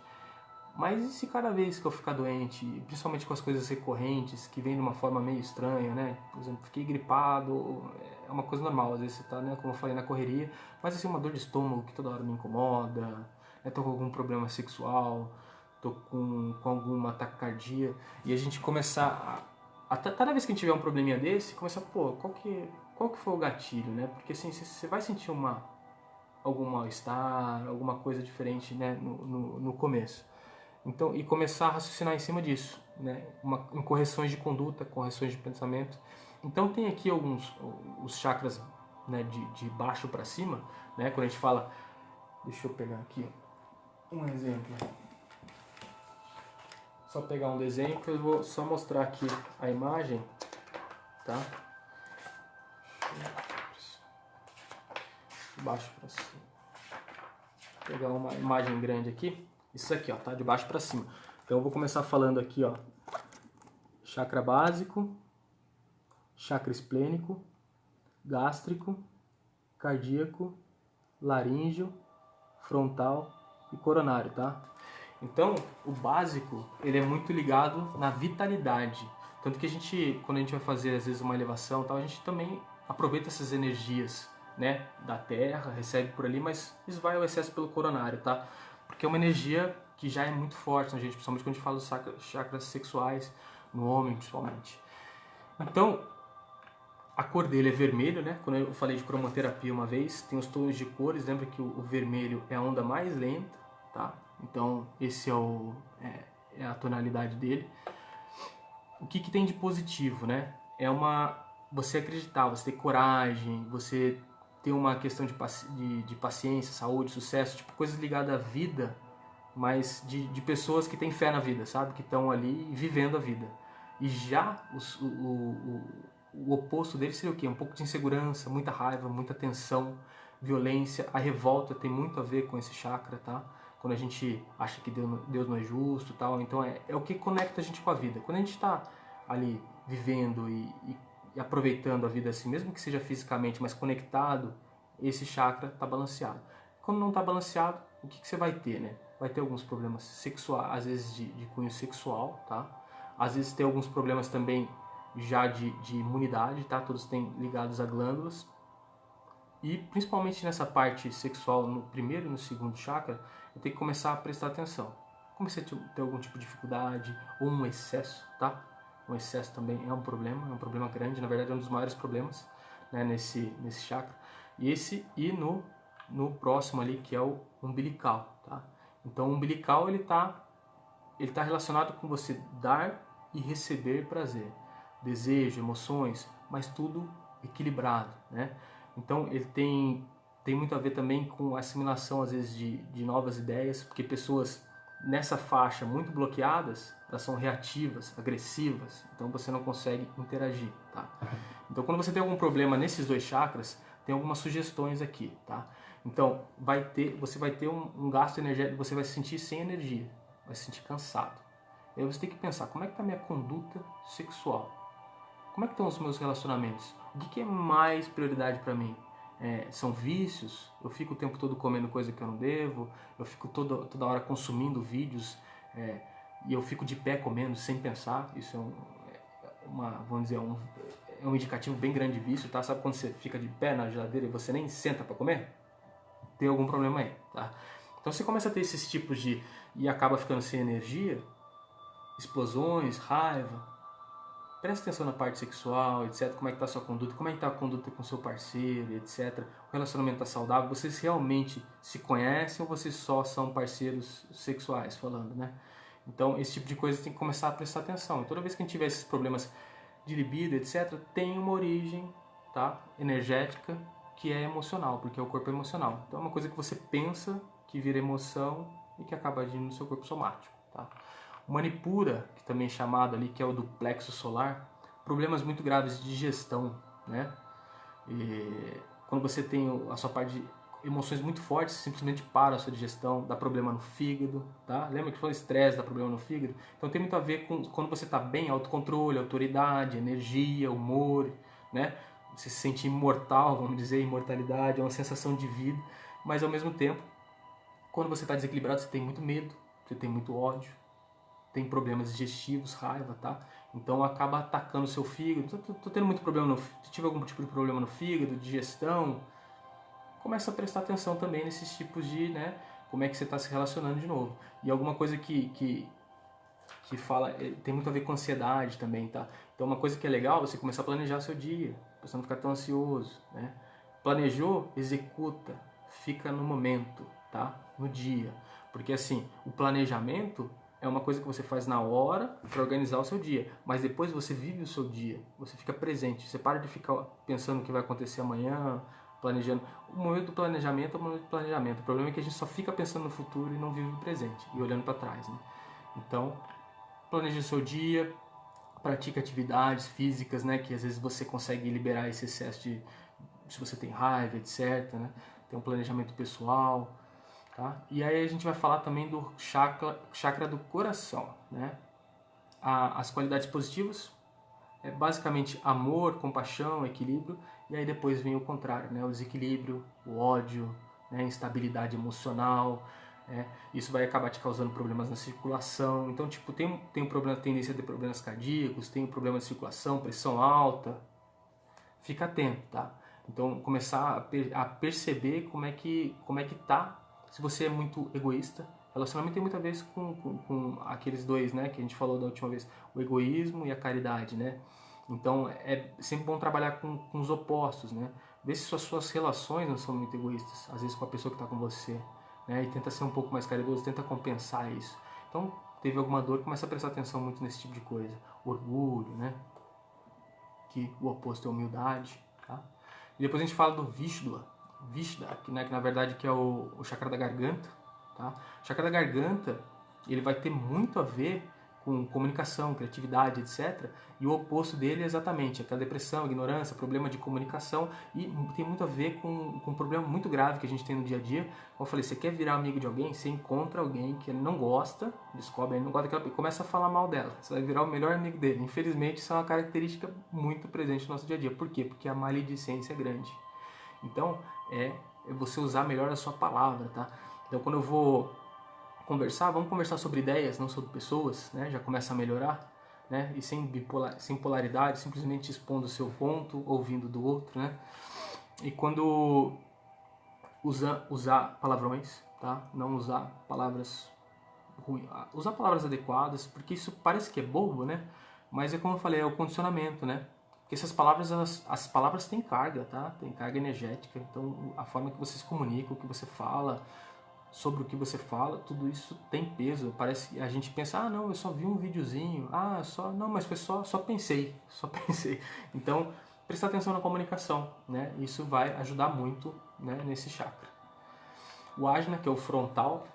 S1: Mas e se cada vez que eu ficar doente, principalmente com as coisas recorrentes, que vem de uma forma meio estranha, né? Por exemplo, fiquei gripado, é uma coisa normal, às vezes você tá, né, como eu falei, na correria, mas assim, uma dor de estômago que toda hora me incomoda, né, tô com algum problema sexual, tô com alguma taquicardia, e a gente começar cada vez que a gente tiver um probleminha desse, começar, pô, qual que foi o gatilho, né? Porque assim, você vai sentir algum mal-estar, alguma coisa diferente, né, no começo. Então, e começar a raciocinar em cima disso, né? Em correções de conduta, correções de pensamento. Então tem aqui os chakras, né, de baixo para cima, né? Quando a gente fala, deixa eu pegar aqui, um exemplo. Só pegar um desenho que eu vou só mostrar aqui a imagem, tá? De baixo para cima. Vou pegar uma imagem grande aqui. Isso aqui, ó, tá? De baixo para cima. Então eu vou começar falando aqui, ó. Chakra básico, chakra esplênico, gástrico, cardíaco, laríngeo, frontal e coronário, tá? Então, o básico, ele é muito ligado na vitalidade. Tanto que a gente, quando a gente vai fazer, às vezes, uma elevação e tal, a gente também aproveita essas energias, né, da terra, recebe por ali, mas esvai o excesso pelo coronário, tá? Porque é uma energia que já é muito forte na gente, principalmente quando a gente fala dos chakras sexuais, no homem, principalmente. Então, a cor dele é vermelho, né? Quando eu falei de cromoterapia uma vez, tem os tons de cores, lembra que o vermelho é a onda mais lenta, tá? Então, esse é a tonalidade dele. O que tem de positivo, né? Você acreditar, você ter coragem, você ter uma questão de paciência, saúde, sucesso, tipo coisas ligadas à vida, mas de pessoas que têm fé na vida, sabe? Que estão ali vivendo a vida. E já o oposto dele seria o quê? Um pouco de insegurança, muita raiva, muita tensão, violência. A revolta tem muito a ver com esse chakra, tá? Quando a gente acha que Deus não é justo e tal. Então é o que conecta a gente com a vida. Quando a gente está ali vivendo e aproveitando a vida assim, mesmo que seja fisicamente, mas conectado, esse chakra está balanceado. Quando não está balanceado, o que você vai ter, né? Vai ter alguns problemas sexuais, às vezes de cunho sexual, tá? Às vezes tem alguns problemas também já de imunidade, tá? Todos têm ligados a glândulas. E principalmente nessa parte sexual, no primeiro e no segundo chakra, eu tenho que começar a prestar atenção. Comecei a ter algum tipo de dificuldade ou um excesso, tá? Um excesso também é um problema grande, na verdade é um dos maiores problemas, né, nesse chakra. E no próximo ali, que é o umbilical, tá? Então o umbilical ele tá relacionado com você dar e receber prazer, desejo, emoções, mas tudo equilibrado, né? Então ele tem muito a ver também com a assimilação às vezes de novas ideias, porque pessoas nessa faixa muito bloqueadas, elas são reativas, agressivas, então você não consegue interagir, tá? Então quando você tem algum problema nesses dois chakras, tem algumas sugestões aqui, tá? Então você vai ter um gasto energético, você vai se sentir sem energia, vai se sentir cansado. E aí você tem que pensar, como é que está a minha conduta sexual? Como é que estão os meus relacionamentos? O que é mais prioridade para mim? São vícios? Eu fico o tempo todo comendo coisa que eu não devo? Eu fico toda hora consumindo vídeos e eu fico de pé comendo sem pensar? Isso vamos dizer, é um indicativo bem grande de vício, tá? Sabe quando você fica de pé na geladeira e você nem senta para comer? Tem algum problema aí, tá? Então você começa a ter esses tipos e acaba ficando sem energia, explosões, raiva. Presta atenção na parte sexual, etc. Como é que está a sua conduta, como é que está a conduta com seu parceiro, etc. O relacionamento está saudável, vocês realmente se conhecem ou vocês só são parceiros sexuais, falando, né? Então esse tipo de coisa tem que começar a prestar atenção. E toda vez que a gente tiver esses problemas de libido, etc., tem uma origem, tá, energética, que é emocional, porque o corpo é emocional. Então é uma coisa que você pensa, que vira emoção e que acaba agindo no seu corpo somático, tá? O Manipura, que também é chamado ali, que é o do plexo solar, problemas muito graves de digestão, né? E quando você tem a sua parte de emoções muito fortes, simplesmente para a sua digestão, dá problema no fígado, tá? Lembra que falou estresse, dá problema no fígado? Então tem muito a ver com quando você está bem, autocontrole, autoridade, energia, humor, né? Você se sente imortal, vamos dizer, imortalidade, é uma sensação de vida, mas ao mesmo tempo, quando você está desequilibrado, você tem muito medo, você tem muito ódio, tem problemas digestivos, raiva, tá? Então acaba atacando o seu fígado. Tô tendo muito problema se tiver algum tipo de problema no fígado, digestão, começa a prestar atenção também nesses tipos de, né? Como é que você está se relacionando de novo. E alguma coisa que fala, tem muito a ver com ansiedade também, tá? Então uma coisa que é legal, você começar a planejar seu dia, pra você não ficar tão ansioso, né? Planejou, executa, fica no momento, tá? No dia. Porque assim, o planejamento é uma coisa que você faz na hora para organizar o seu dia, mas depois você vive o seu dia, você fica presente, você para de ficar pensando o que vai acontecer amanhã, planejando. O momento do planejamento é o momento do planejamento. O problema é que a gente só fica pensando no futuro e não vive o presente, e olhando para trás, né? Então, planeje o seu dia, pratique atividades físicas, né? Que às vezes você consegue liberar esse excesso de... se você tem raiva, etc, né? Tem um planejamento pessoal, tá? E aí a gente vai falar também do chakra do coração, né? As qualidades positivas é basicamente amor, compaixão, equilíbrio, e aí depois vem o contrário, né? O desequilíbrio, o ódio, né? Instabilidade emocional, né? Isso vai acabar te causando problemas na circulação. Então, tipo, tem um problema, tendência a ter problemas cardíacos, tem um problema de circulação, pressão alta. Fica atento, tá? Então, começar a perceber como é que tá. Se você é muito egoísta, relacionamento tem muita vez com aqueles dois, né, que a gente falou da última vez, o egoísmo e a caridade, né? Então, é sempre bom trabalhar com os opostos, né? Ver se suas relações não são muito egoístas, às vezes com a pessoa que está com você, né? E tenta ser um pouco mais caridoso, tenta compensar isso. Então, teve alguma dor, começa a prestar atenção muito nesse tipo de coisa. Orgulho, né? Que o oposto é humildade, tá? E depois a gente fala do Vishdua, né, que na verdade que é o chakra da garganta, tá? O chakra da garganta, ele vai ter muito a ver com comunicação, criatividade, etc. E o oposto dele é exatamente aquela depressão, ignorância, problema de comunicação, e tem muito a ver com um problema muito grave que a gente tem no dia a dia. Como eu falei, você quer virar amigo de alguém, você encontra alguém que ele não gosta, descobre, ele não gosta daquela, começa a falar mal dela, você vai virar o melhor amigo dele. Infelizmente, isso é uma característica muito presente no nosso dia a dia. Por quê? Porque a maledicência é grande. Então, é você usar melhor a sua palavra, tá? Então, quando eu vou conversar, vamos conversar sobre ideias, não sobre pessoas, né? Já começa a melhorar, né? E sem polaridade, simplesmente expondo o seu ponto, ouvindo do outro, né? E quando usar palavrões, tá? Não usar palavras ruins, usar palavras adequadas, porque isso parece que é bobo, né? Mas é como eu falei, é o condicionamento, né? Porque essas palavras, as palavras têm carga, tá? Tem carga energética, então a forma que você se comunica, o que você fala, sobre o que você fala, tudo isso tem peso. Parece que a gente pensa, ah, não, eu só vi um videozinho, não, mas foi só pensei. Então, prestar atenção na comunicação, né? Isso vai ajudar muito, né, nesse chakra. O Ajna, que é o frontal,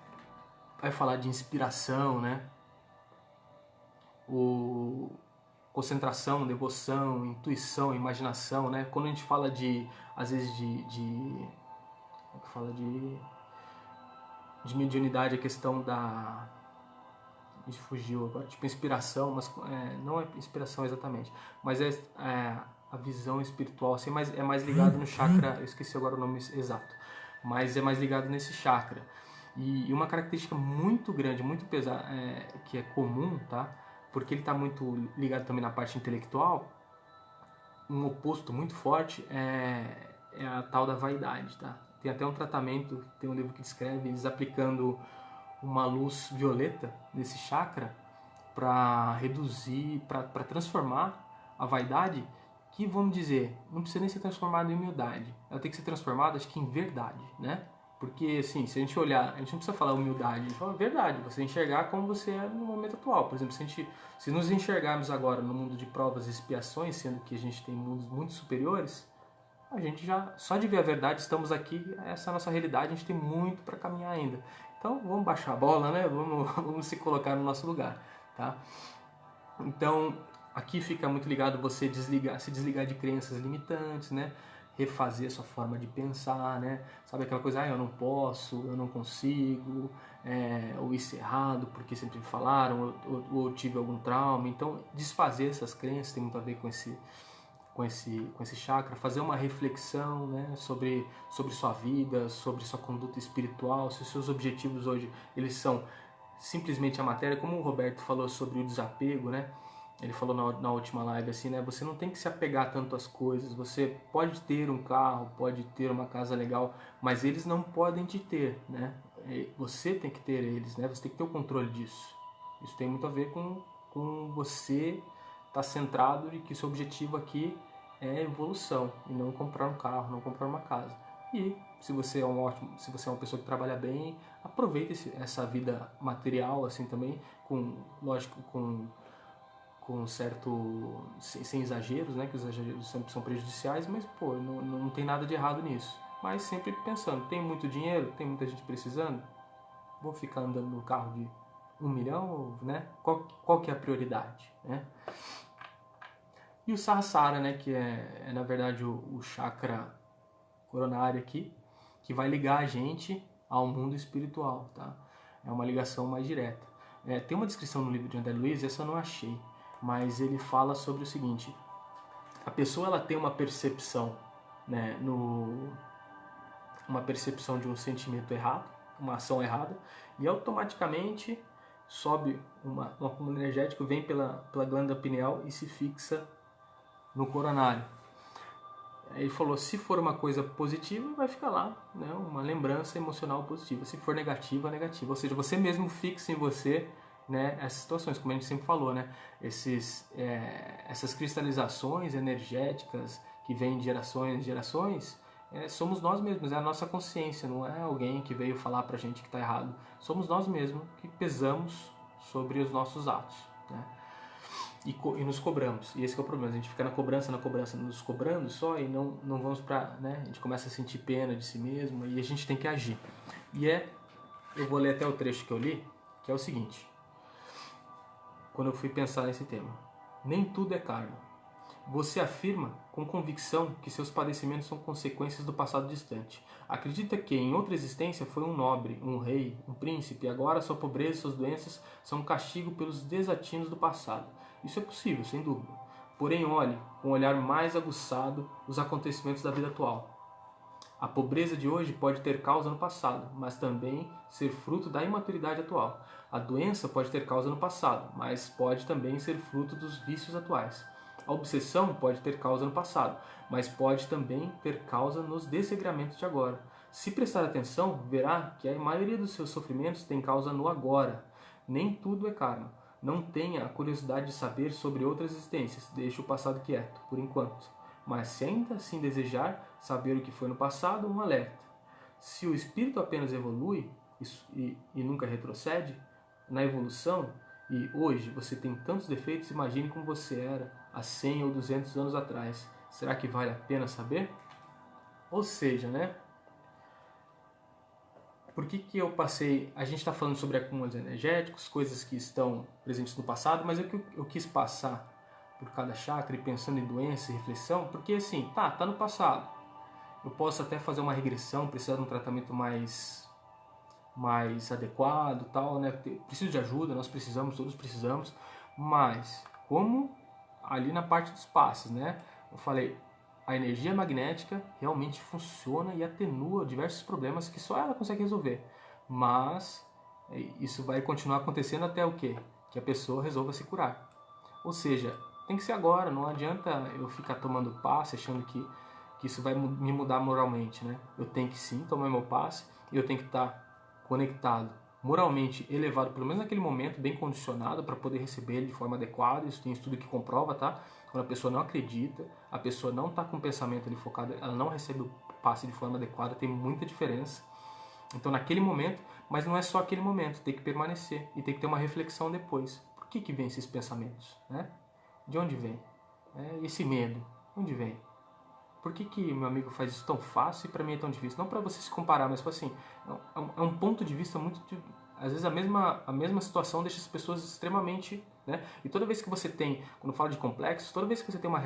S1: vai falar de inspiração, né? O concentração, devoção, intuição, imaginação, né? Quando a gente fala às vezes como é que fala de mediunidade, a questão da... me fugiu agora, tipo inspiração, mas não é inspiração exatamente, mas é a visão espiritual, assim, é mais ligado no chakra, eu esqueci agora o nome exato, mas é mais ligado nesse chakra. E uma característica muito grande, muito pesada, que é comum, tá? Porque ele está muito ligado também na parte intelectual, um oposto muito forte é a tal da vaidade, tá? Tem até um tratamento, tem um livro que descreve eles aplicando uma luz violeta nesse chakra para reduzir, para transformar a vaidade, que vamos dizer, não precisa nem ser transformada em humildade, ela tem que ser transformada, acho que em verdade, né? Porque assim, se a gente olhar, a gente não precisa falar humildade, a gente fala verdade, você enxergar como você é no momento atual. Por exemplo, se nos enxergarmos agora no mundo de provas e expiações, sendo que a gente tem mundos muito superiores, a gente já, só de ver a verdade, estamos aqui, essa é a nossa realidade, a gente tem muito para caminhar ainda. Então vamos baixar a bola, né? Vamos se colocar no nosso lugar, tá? Então aqui fica muito ligado você se desligar de crenças limitantes, né? Refazer a sua forma de pensar, né? Sabe aquela coisa, eu não posso, eu não consigo, ou isso é errado porque sempre me falaram, ou eu tive algum trauma. Então desfazer essas crenças tem muito a ver com esse chakra, fazer uma reflexão, né, sobre sua vida, sobre sua conduta espiritual, se os seus objetivos hoje eles são simplesmente a matéria, como o Roberto falou sobre o desapego, né? Ele falou na última live assim, né? Você não tem que se apegar tanto às coisas. Você pode ter um carro, pode ter uma casa legal, mas eles não podem te ter, né? Você tem que ter eles, né? Você tem que ter o controle disso. Isso tem muito a ver com você estar centrado de que seu objetivo aqui é evolução e não comprar um carro, não comprar uma casa. E se você é se você é uma pessoa que trabalha bem, aproveite essa vida material assim também, lógico, com com certo, sem exageros, né, que os exageros sempre são prejudiciais, mas pô, não tem nada de errado nisso. Mas sempre pensando, tem muito dinheiro, tem muita gente precisando, vou ficar andando no carro de 1 milhão, né? Qual que é a prioridade, né? E o Sahasrara, né, que é na verdade o chakra coronário aqui, que vai ligar a gente ao mundo espiritual, tá? É uma ligação mais direta. Tem uma descrição no livro de André Luiz, essa eu não achei, mas ele fala sobre o seguinte: a pessoa ela tem uma percepção, né, uma percepção de um sentimento errado, uma ação errada, e automaticamente sobe um acúmulo energético, vem pela glândula pineal e se fixa no coronário. Ele falou, se for uma coisa positiva, vai ficar lá, né, uma lembrança emocional positiva. Se for negativa, negativa. Ou seja, você mesmo fixa em você, né, essas situações, como a gente sempre falou, né, essas cristalizações energéticas que vêm de gerações em gerações, somos nós mesmos, é a nossa consciência, não é alguém que veio falar pra gente que está errado. Somos nós mesmos que pesamos sobre os nossos atos, né? E nos cobramos. E esse que é o problema. A gente fica na cobrança, nos cobrando só e não vamos pra... né? A gente começa a sentir pena de si mesmo e a gente tem que agir. Eu vou ler até o trecho que eu li, que é o seguinte. Quando eu fui pensar nesse tema. Nem tudo é karma. Você afirma com convicção que seus padecimentos são consequências do passado distante. Acredita que em outra existência foi um nobre, um rei, um príncipe, e agora sua pobreza e suas doenças são um castigo pelos desatinos do passado. Isso é possível, sem dúvida. Porém, olhe com um olhar mais aguçado os acontecimentos da vida atual. A pobreza de hoje pode ter causa no passado, mas também ser fruto da imaturidade atual. A doença pode ter causa no passado, mas pode também ser fruto dos vícios atuais. A obsessão pode ter causa no passado, mas pode também ter causa nos desregramentos de agora. Se prestar atenção, verá que a maioria dos seus sofrimentos tem causa no agora. Nem tudo é karma. Não tenha a curiosidade de saber sobre outras existências. Deixe o passado quieto, por enquanto. Mas se ainda assim desejar saber o que foi no passado, um alerta. Se o espírito apenas evolui e nunca retrocede, na evolução, e hoje você tem tantos defeitos, imagine como você era há 100 ou 200 anos atrás. Será que vale a pena saber? Ou seja, né? Por que eu passei... A gente está falando sobre acúmulos energéticos, coisas que estão presentes no passado, mas eu quis passar por cada chakra e pensando em doença e reflexão, porque assim, tá no passado. Eu posso até fazer uma regressão, precisar de um tratamento mais adequado, tal, né? Preciso de ajuda, nós precisamos, todos precisamos, mas como ali na parte dos passes, né? Eu falei, a energia magnética realmente funciona e atenua diversos problemas que só ela consegue resolver, mas isso vai continuar acontecendo até o quê? Que a pessoa resolva se curar. Ou seja, tem que ser agora, não adianta eu ficar tomando passe achando que isso vai me mudar moralmente, né? Eu tenho que sim tomar meu passe e eu tenho que estar conectado, moralmente elevado, pelo menos naquele momento, bem condicionado para poder receber ele de forma adequada. Isso tem estudo que comprova, tá? Quando a pessoa não acredita, a pessoa não está com o pensamento ali focado, ela não recebe o passe de forma adequada, tem muita diferença. Então naquele momento, mas não é só aquele momento, tem que permanecer e tem que ter uma reflexão depois. Por que vem esses pensamentos, né? De onde vem? Esse medo, onde vem? Por que meu amigo faz isso tão fácil e para mim é tão difícil? Não para você se comparar, mas assim, é um ponto de vista muito... Às vezes a mesma situação deixa as pessoas extremamente... né? E toda vez que você tem, quando fala de complexos, toda vez que você tem uma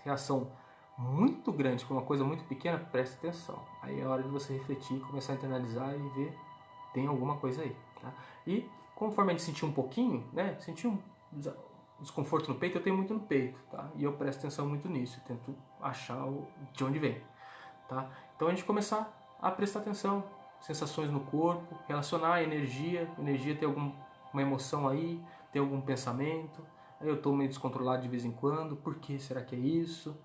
S1: reação muito grande com uma coisa muito pequena, preste atenção. Aí é hora de você refletir, começar a internalizar e ver, tem alguma coisa aí. Tá? E conforme a gente sentir um pouquinho, né? Sentir um desconforto no peito, eu tenho muito no peito, tá? E eu presto atenção muito nisso, eu tento achar de onde vem, tá? Então a gente começar a prestar atenção, sensações no corpo, relacionar a energia tem alguma emoção aí, tem algum pensamento, aí eu estou meio descontrolado de vez em quando, por que será que é isso?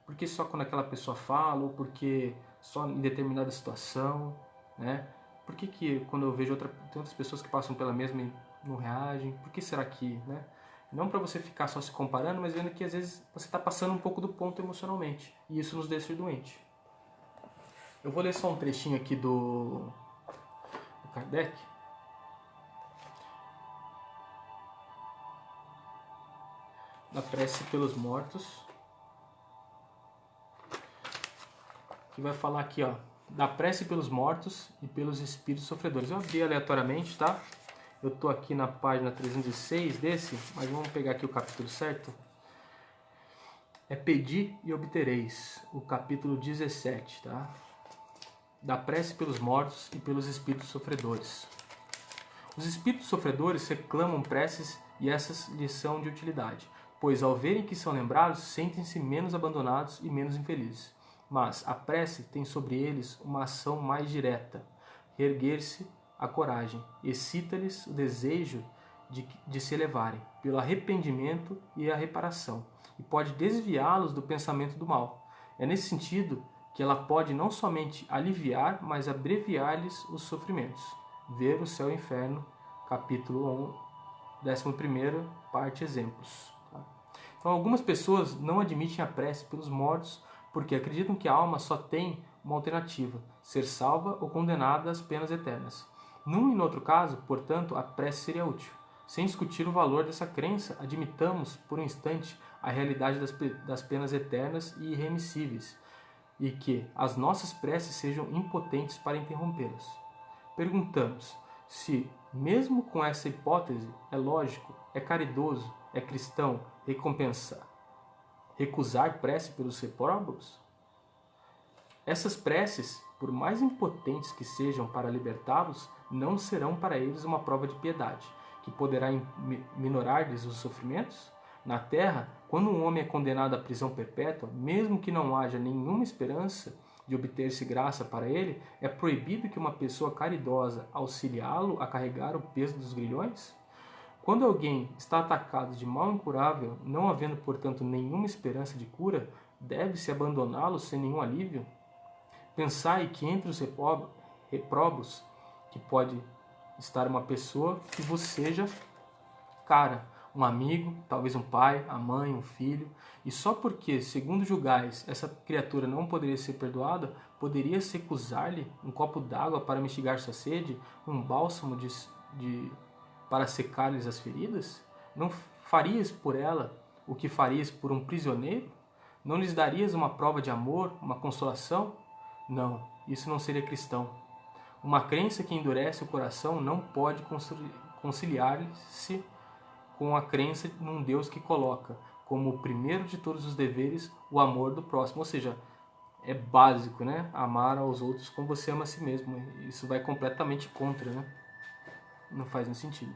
S1: Por que só quando aquela pessoa fala, ou por que só em determinada situação, né? Por que quando eu vejo tem outras pessoas que passam pela mesma e não reagem, por que será que, né? Não para você ficar só se comparando, mas vendo que às vezes você está passando um pouco do ponto emocionalmente. E isso nos deixa doente. Eu vou ler só um trechinho aqui do Kardec. da prece pelos mortos. Que vai falar aqui, ó, da prece pelos mortos e pelos espíritos sofredores. Eu abri aleatoriamente, tá? Eu tô aqui na página 306 desse, mas vamos pegar aqui o capítulo certo. É Pedi e Obtereis, o capítulo 17, tá? Da prece pelos mortos e pelos espíritos sofredores. Os espíritos sofredores reclamam preces e essas lhes são de utilidade, pois ao verem que são lembrados, sentem-se menos abandonados e menos infelizes. Mas a prece tem sobre eles uma ação mais direta, reerguer-se a coragem, excita-lhes o desejo de se elevarem, pelo arrependimento e a reparação, e pode desviá-los do pensamento do mal. É nesse sentido que ela pode não somente aliviar, mas abreviar-lhes os sofrimentos. Ver o Céu e o Inferno, capítulo 11, parte Exemplos. Tá? Então, algumas pessoas não admitem a prece pelos mortos porque acreditam que a alma só tem uma alternativa, ser salva ou condenada às penas eternas. Num e no outro caso, portanto, a prece seria útil. Sem discutir o valor dessa crença, admitamos por um instante a realidade das penas eternas e irremissíveis, e que as nossas preces sejam impotentes para interrompê-las. Perguntamos se, mesmo com essa hipótese, é lógico, é caridoso, é cristão recusar prece pelos repróbados? Essas preces, por mais impotentes que sejam para libertá-los, não serão para eles uma prova de piedade, que poderá minorar-lhes os sofrimentos? Na terra, quando um homem é condenado à prisão perpétua, mesmo que não haja nenhuma esperança de obter-se graça para ele, é proibido que uma pessoa caridosa auxiliá-lo a carregar o peso dos grilhões? Quando alguém está atacado de mal incurável, não havendo, portanto, nenhuma esperança de cura, deve-se abandoná-lo sem nenhum alívio? Pensai que entre os reprobos, que pode estar uma pessoa que vos seja cara, um amigo, talvez um pai, a mãe, um filho, e só porque, segundo julgais, essa criatura não poderia ser perdoada, poderia-se recusar-lhe um copo d'água para mitigar sua sede, um bálsamo para secar-lhes as feridas? Não farias por ela o que farias por um prisioneiro? Não lhes darias uma prova de amor, uma consolação? Não, isso não seria cristão. Uma crença que endurece o coração não pode conciliar-se com a crença num Deus que coloca como o primeiro de todos os deveres o amor do próximo. Ou seja, é básico, né? Amar aos outros como você ama a si mesmo. Isso vai completamente contra, né? Não faz nenhum sentido.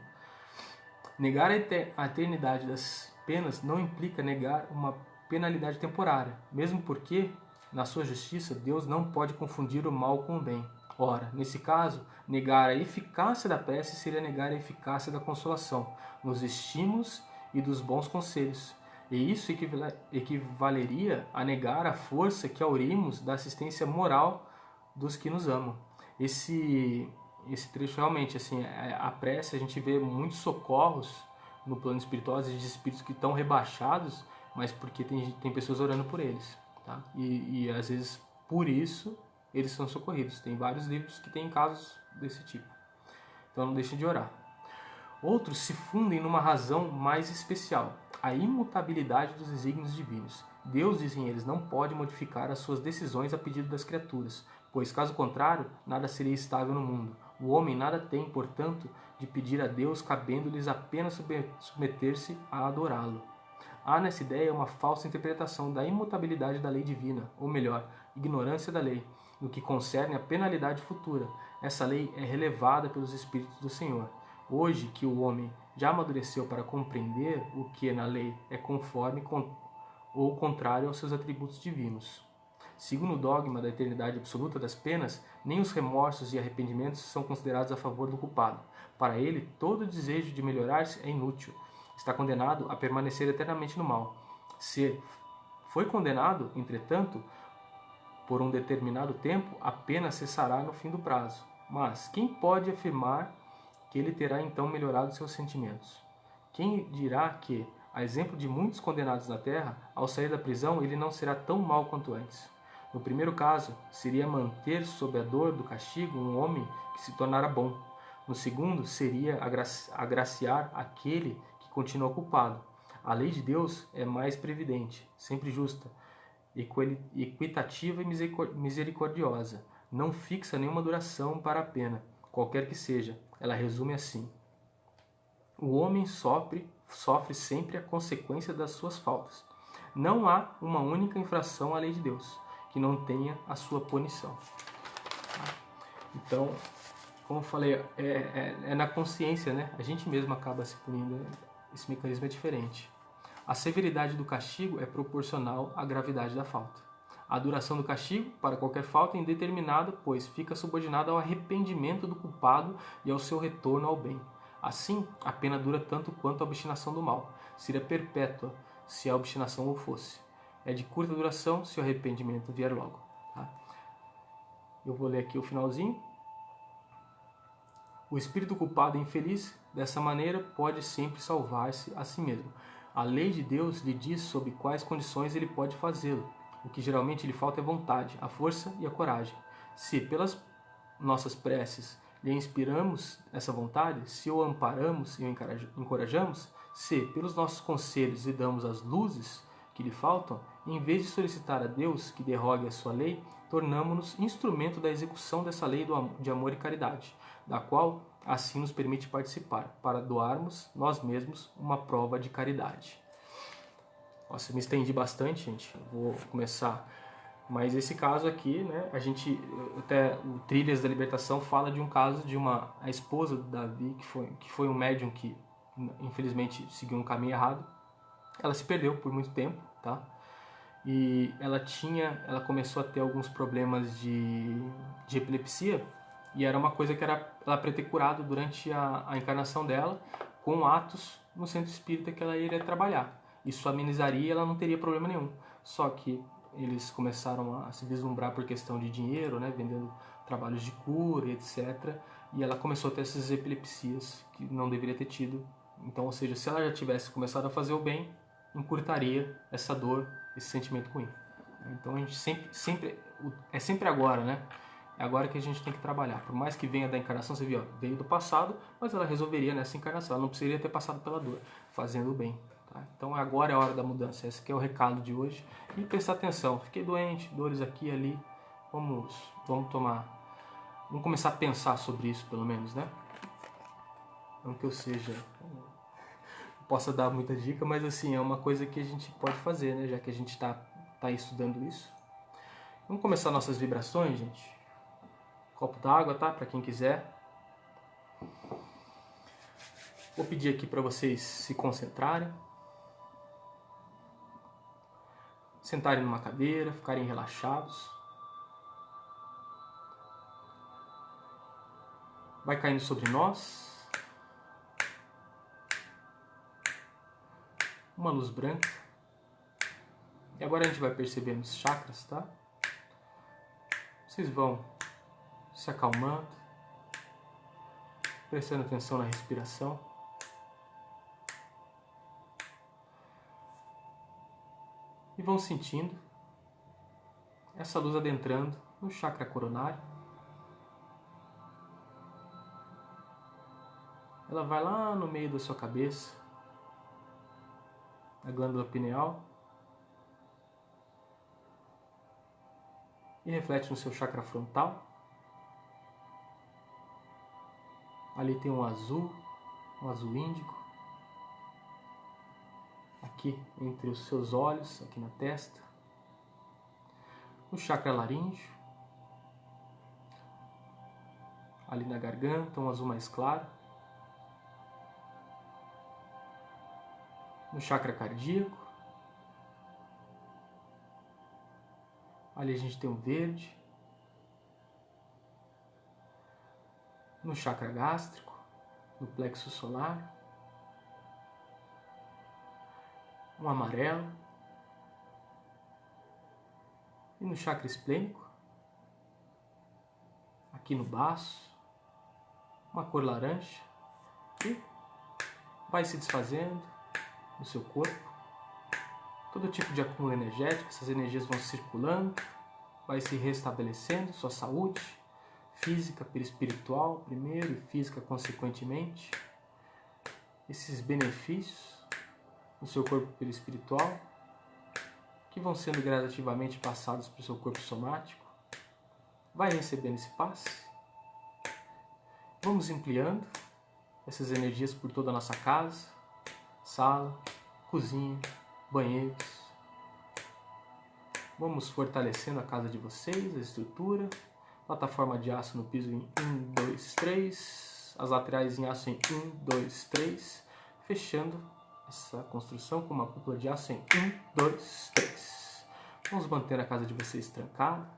S1: Negar a eternidade das penas não implica negar uma penalidade temporária, mesmo porque, na sua justiça, Deus não pode confundir o mal com o bem. Ora, nesse caso, negar a eficácia da prece seria negar a eficácia da consolação, nos estímulos e dos bons conselhos. E isso equivaleria a negar a força que aurimos da assistência moral dos que nos amam. Esse trecho realmente, assim, a prece, a gente vê muitos socorros no plano espiritual, de espíritos que estão rebaixados, mas porque tem pessoas orando por eles. Tá? E às vezes, por isso, eles são socorridos. Tem vários livros que têm casos desse tipo. Então não deixem de orar. Outros se fundem numa razão mais especial, a imutabilidade dos desígnios divinos. Deus, dizem eles, não pode modificar as suas decisões a pedido das criaturas, pois, caso contrário, nada seria estável no mundo. O homem nada tem, portanto, de pedir a Deus, cabendo-lhes apenas submeter-se a adorá-lo. Há nessa ideia uma falsa interpretação da imutabilidade da lei divina, ou melhor, ignorância da lei, no que concerne à penalidade futura. Essa lei é relevada pelos Espíritos do Senhor. Hoje que o homem já amadureceu para compreender o que na lei é conforme ou contrário aos seus atributos divinos. Segundo o dogma da eternidade absoluta das penas, nem os remorsos e arrependimentos são considerados a favor do culpado. Para ele, todo desejo de melhorar-se é inútil. Está condenado a permanecer eternamente no mal. Se foi condenado, entretanto, por um determinado tempo, a pena cessará no fim do prazo. Mas quem pode afirmar que ele terá então melhorado seus sentimentos? Quem dirá que, a exemplo de muitos condenados na terra, ao sair da prisão ele não será tão mau quanto antes? No primeiro caso, seria manter sob a dor do castigo um homem que se tornara bom. No segundo, seria agraciar aquele que continua culpado. A lei de Deus é mais previdente, sempre justa, equitativa e misericordiosa. Não fixa nenhuma duração para a pena, qualquer que seja. Ela resume assim: o homem sofre sempre a consequência das suas faltas. Não há uma única infração à lei de Deus que não tenha a sua punição. Então, como eu falei, é na consciência, né? A gente mesmo acaba se punindo. Esse mecanismo é diferente. A severidade do castigo é proporcional à gravidade da falta. A duração do castigo, para qualquer falta, é indeterminada, pois fica subordinada ao arrependimento do culpado e ao seu retorno ao bem. Assim, a pena dura tanto quanto a obstinação do mal. Seria perpétua se a obstinação o fosse. É de curta duração se o arrependimento vier logo. Tá? Eu vou ler aqui o finalzinho. O espírito culpado e infeliz, dessa maneira, pode sempre salvar-se a si mesmo. A lei de Deus lhe diz sob quais condições ele pode fazê-lo. O que geralmente lhe falta é vontade, a força e a coragem. Se, pelas nossas preces, lhe inspiramos essa vontade, se o amparamos e o encorajamos, se, pelos nossos conselhos, lhe damos as luzes que lhe faltam, em vez de solicitar a Deus que derrogue a sua lei, tornamo-nos instrumento da execução dessa lei de amor e caridade, da qual assim nos permite participar, para doarmos nós mesmos uma prova de caridade. Nossa, eu me estendi bastante, gente. Eu vou começar. Mas esse caso aqui, né, até o Trilhas da Libertação fala de um caso de a esposa do Davi, que foi um médium que infelizmente seguiu um caminho errado. Ela se perdeu por muito tempo, tá? E ela começou a ter alguns problemas de epilepsia, e era uma coisa que ela para ter curado durante a encarnação dela, com atos no centro espírita que ela iria trabalhar. Isso amenizaria e ela não teria problema nenhum. Só que eles começaram a se vislumbrar por questão de dinheiro, né, vendendo trabalhos de cura, etc. E ela começou a ter essas epilepsias que não deveria ter tido. Então, ou seja, se ela já tivesse começado a fazer o bem, encurtaria essa dor, esse sentimento ruim. Então a gente é sempre agora, né? É agora que a gente tem que trabalhar. Por mais que venha da encarnação, você viu, veio do passado, mas ela resolveria nessa encarnação. Ela não precisaria ter passado pela dor, fazendo o bem. Tá? Então agora é a hora da mudança. Esse aqui é o recado de hoje. E prestar atenção. Fiquei doente, dores aqui e ali. Vamos começar a pensar sobre isso, pelo menos, né? Não que eu possa dar muita dica, mas assim, é uma coisa que a gente pode fazer, né? Já que a gente tá estudando isso. Vamos começar nossas vibrações, gente. Copo d'água, tá? Para quem quiser. Vou pedir aqui para vocês se concentrarem. Sentarem numa cadeira, ficarem relaxados. Vai caindo sobre nós uma luz branca. E agora a gente vai percebendo os chakras, tá? Vocês vão se acalmando, prestando atenção na respiração. E vão sentindo essa luz adentrando no chakra coronário. Ela vai lá no meio da sua cabeça, na glândula pineal, e reflete no seu chakra frontal. Ali tem um azul índigo, aqui entre os seus olhos, aqui na testa. O chakra laríngeo, ali na garganta, um azul mais claro. No chakra cardíaco, ali a gente tem um verde. No chakra gástrico, no plexo solar, um amarelo. E no chakra esplênico, aqui no baço, uma cor laranja. E vai se desfazendo no seu corpo. Todo tipo de acúmulo energético, essas energias vão circulando, vai se restabelecendo, sua saúde física, perispiritual primeiro e física consequentemente. Esses benefícios no seu corpo perispiritual, que vão sendo gradativamente passados para o seu corpo somático. Vai recebendo esse passe. Vamos ampliando essas energias por toda a nossa casa, sala, cozinha, banheiros. Vamos fortalecendo a casa de vocês, a estrutura. Plataforma de aço no piso em 1, 2, 3. As laterais em aço em 1, 2, 3. Fechando essa construção com uma cúpula de aço em 1, 2, 3. Vamos manter a casa de vocês trancada.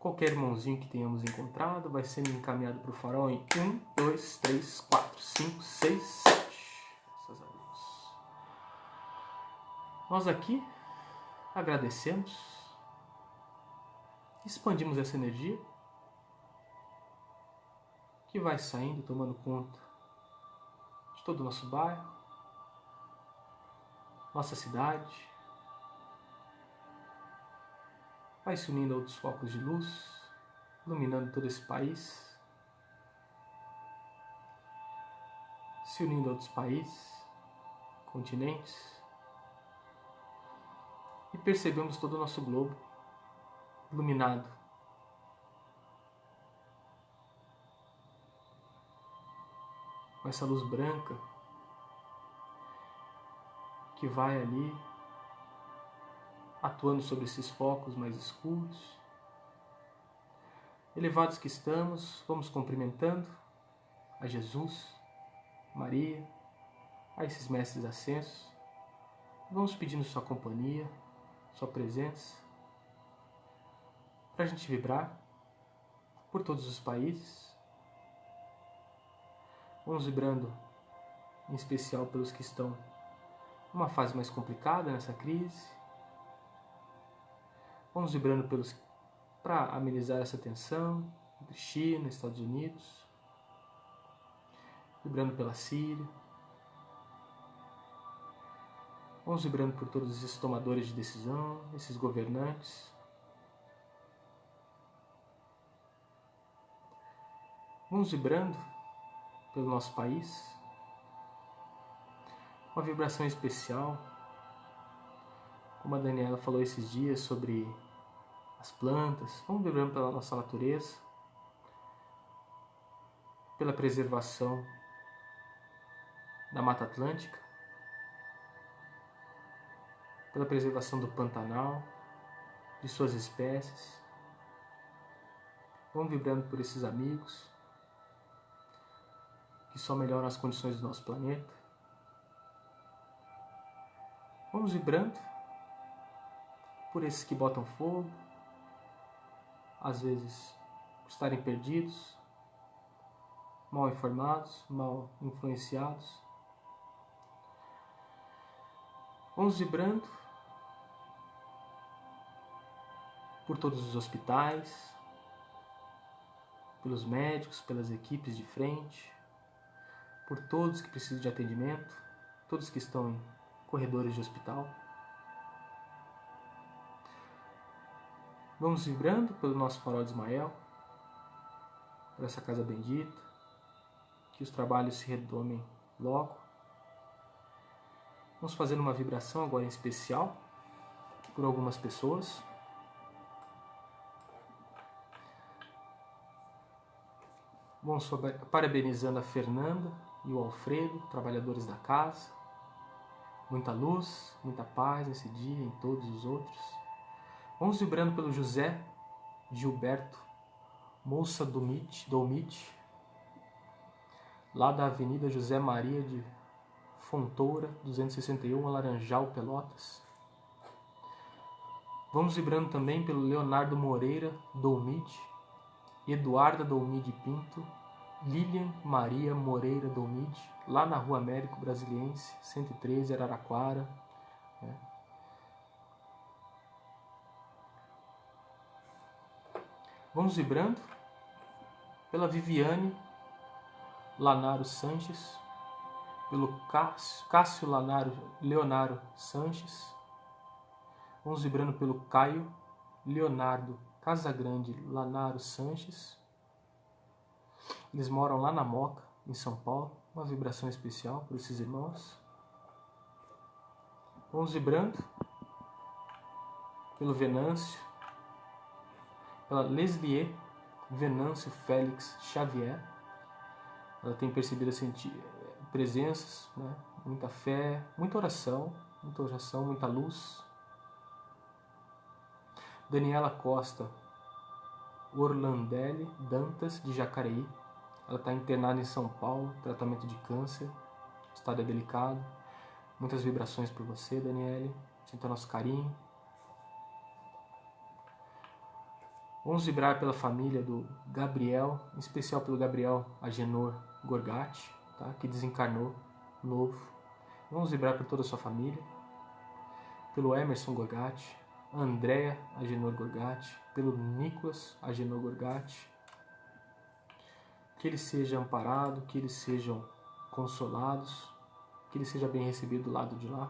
S1: Qualquer irmãozinho que tenhamos encontrado vai sendo encaminhado para o farol em 1, 2, 3, 4, 5, 6, 7. Graças a Deus. Nós aqui agradecemos, expandimos essa energia que vai saindo, tomando conta de todo o nosso bairro, nossa cidade, vai se unindo a outros focos de luz, iluminando todo esse país, se unindo a outros países, continentes, e percebemos todo o nosso globo iluminado. Com essa luz branca que vai ali atuando sobre esses focos mais escuros. Elevados que estamos, vamos cumprimentando a Jesus, Maria, a esses mestres ascensos. Vamos pedindo sua companhia, sua presença, para a gente vibrar por todos os países. Vamos vibrando, em especial pelos que estão numa fase mais complicada nessa crise. Vamos vibrando para amenizar essa tensão entre China e Estados Unidos. Vibrando pela Síria. Vamos vibrando por todos esses tomadores de decisão, esses governantes. Vamos vibrando pelo nosso país. Uma vibração especial, como a Daniela falou esses dias sobre as plantas. Vamos vibrando pela nossa natureza, pela preservação da Mata Atlântica, pela preservação do Pantanal, de suas espécies. Vamos vibrando por esses amigos que só melhoram as condições do nosso planeta. Vamos vibrando por esses que botam fogo, às vezes por estarem perdidos, mal informados, mal influenciados. Vamos vibrando por todos os hospitais, pelos médicos, pelas equipes de frente, por todos que precisam de atendimento, todos que estão em corredores de hospital. Vamos vibrando pelo nosso farol de Ismael, por essa casa bendita, que os trabalhos se redomem logo. Vamos fazendo uma vibração agora em especial por algumas pessoas. Vamos parabenizando a Fernanda e o Alfredo, trabalhadores da casa. Muita luz, muita paz nesse dia e em todos os outros. Vamos vibrando pelo José Gilberto Moça Dolmite, lá da Avenida José Maria de Fontoura, 261, Laranjal, Pelotas. Vamos vibrando também pelo Leonardo Moreira Dolmide, Eduarda Dolmide Pinto, Lilian Maria Moreira Dolmide, lá na Rua Américo Brasiliense, 113, Araraquara. Vamos vibrando pela Viviane Lanaro Sanches, pelo Cássio Leonaro Sanches. Vamos vibrando pelo Caio Leonardo Casagrande Lanaro Sanches. Eles moram lá na Moca, em São Paulo. Uma vibração especial para esses irmãos. Vamos vibrando pelo Venâncio, pela Leslie Venâncio Félix Xavier. Ela tem percebido presenças, né? Muita fé, muita oração, muita luz. Daniela Costa Orlandelli Dantas, de Jacareí. Ela está internada em São Paulo, tratamento de câncer, o estado é delicado. Muitas vibrações por você, Daniele. Sinta nosso carinho. Vamos vibrar pela família do Gabriel, em especial pelo Gabriel Agenor Gorgatti, tá? Que desencarnou novo. Vamos vibrar por toda a sua família. Pelo Emerson Gorgatti, Andréa Agenor Gorgatti, pelo Nicolas Agenor Gorgatti. Que ele seja amparado, que eles sejam consolados, que ele seja bem recebido do lado de lá.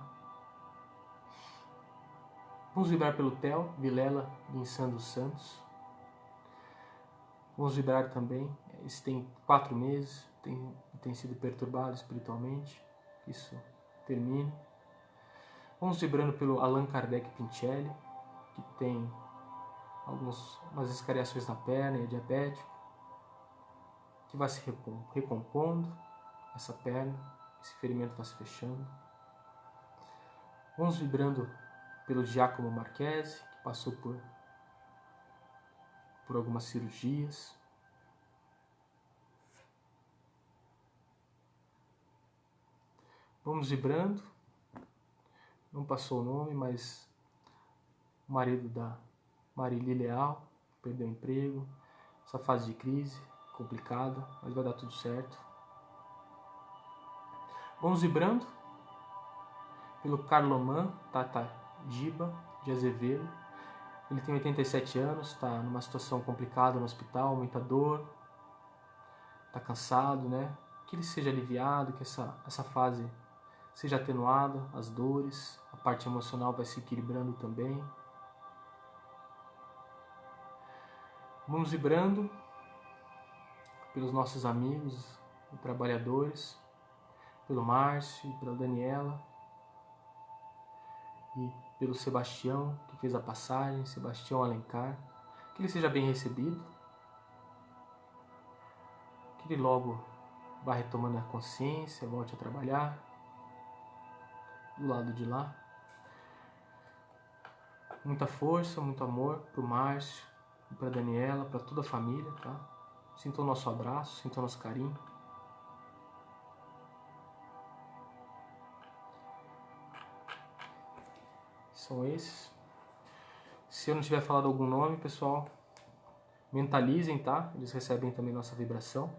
S1: Vamos vibrar pelo Theo Vilela Guinçan dos Santos. Vamos vibrar também, isso tem 4 meses, tem sido perturbado espiritualmente, isso termine. Vamos vibrando pelo Allan Kardec Pincelli, que tem umas escariações na perna e é diabético, que vai se recompondo, essa perna, esse ferimento vai se fechando. Vamos vibrando pelo Giacomo Marchese, que passou por algumas cirurgias. Vamos vibrando, não passou o nome, mas o marido da Marili Leal perdeu o emprego, essa fase de crise complicada, mas vai dar tudo certo. Vamos vibrando pelo Carloman Tata Giba de Azevedo. Ele tem 87 anos, está numa situação complicada no hospital, muita dor, está cansado, né? Que ele seja aliviado, que essa fase seja atenuada, as dores, a parte emocional vai se equilibrando também. Vamos vibrando pelos nossos amigos e trabalhadores, pelo Márcio, pela Daniela e pelo Sebastião, que fez a passagem, Sebastião Alencar, que ele seja bem recebido, que ele logo vá retomando a consciência, volte a trabalhar do lado de lá. Muita força, muito amor para o Márcio, para a Daniela, para toda a família, tá? Sinta o nosso abraço, sinta o nosso carinho. São esses. Se eu não tiver falado algum nome, pessoal, mentalizem, tá? Eles recebem também nossa vibração.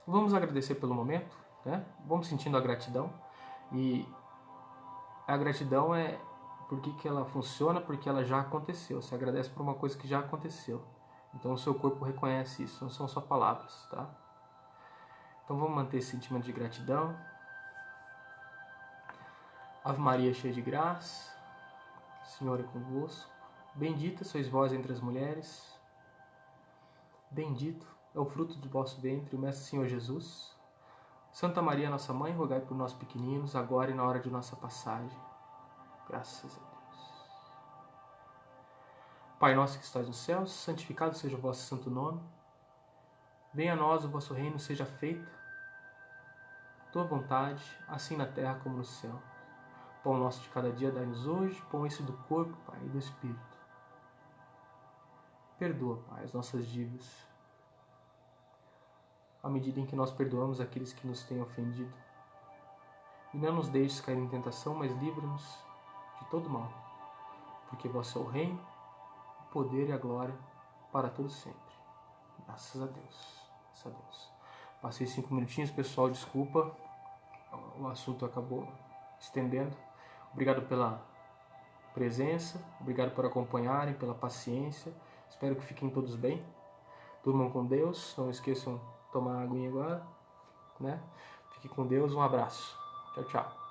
S1: Vamos agradecer pelo momento, né? Vamos sentindo a gratidão. E a gratidão é porque que ela funciona, porque ela já aconteceu. Você agradece por uma coisa que já aconteceu. Então o seu corpo reconhece isso, não são só palavras, tá? Então vamos manter esse sentimento de gratidão. Ave Maria, cheia de graça, Senhor é convosco. Bendita sois vós entre as mulheres. Bendito é o fruto do vosso ventre, o Mestre Senhor Jesus. Santa Maria, nossa Mãe, rogai por nós pequeninos, agora e na hora de nossa passagem. Graças a Deus. Pai nosso que estais nos céus, santificado seja o vosso santo nome. Venha a nós o vosso reino, seja feita tua vontade, assim na terra como no céu. Pão nosso de cada dia dai-nos hoje, pão esse do corpo, Pai, e do Espírito. Perdoa, Pai, as nossas dívidas, à medida em que nós perdoamos aqueles que nos têm ofendido. E não nos deixes cair em tentação, mas livra-nos de todo mal, porque vosso é o reino, o poder e a glória para todos sempre. Graças a Deus. Graças a Deus. Passei 5 minutinhos, pessoal, desculpa. O assunto acabou estendendo. Obrigado pela presença, obrigado por acompanharem, pela paciência. Espero que fiquem todos bem. Durmam com Deus, não esqueçam de tomar aguinha agora, né? Fiquem com Deus, um abraço. Tchau, tchau.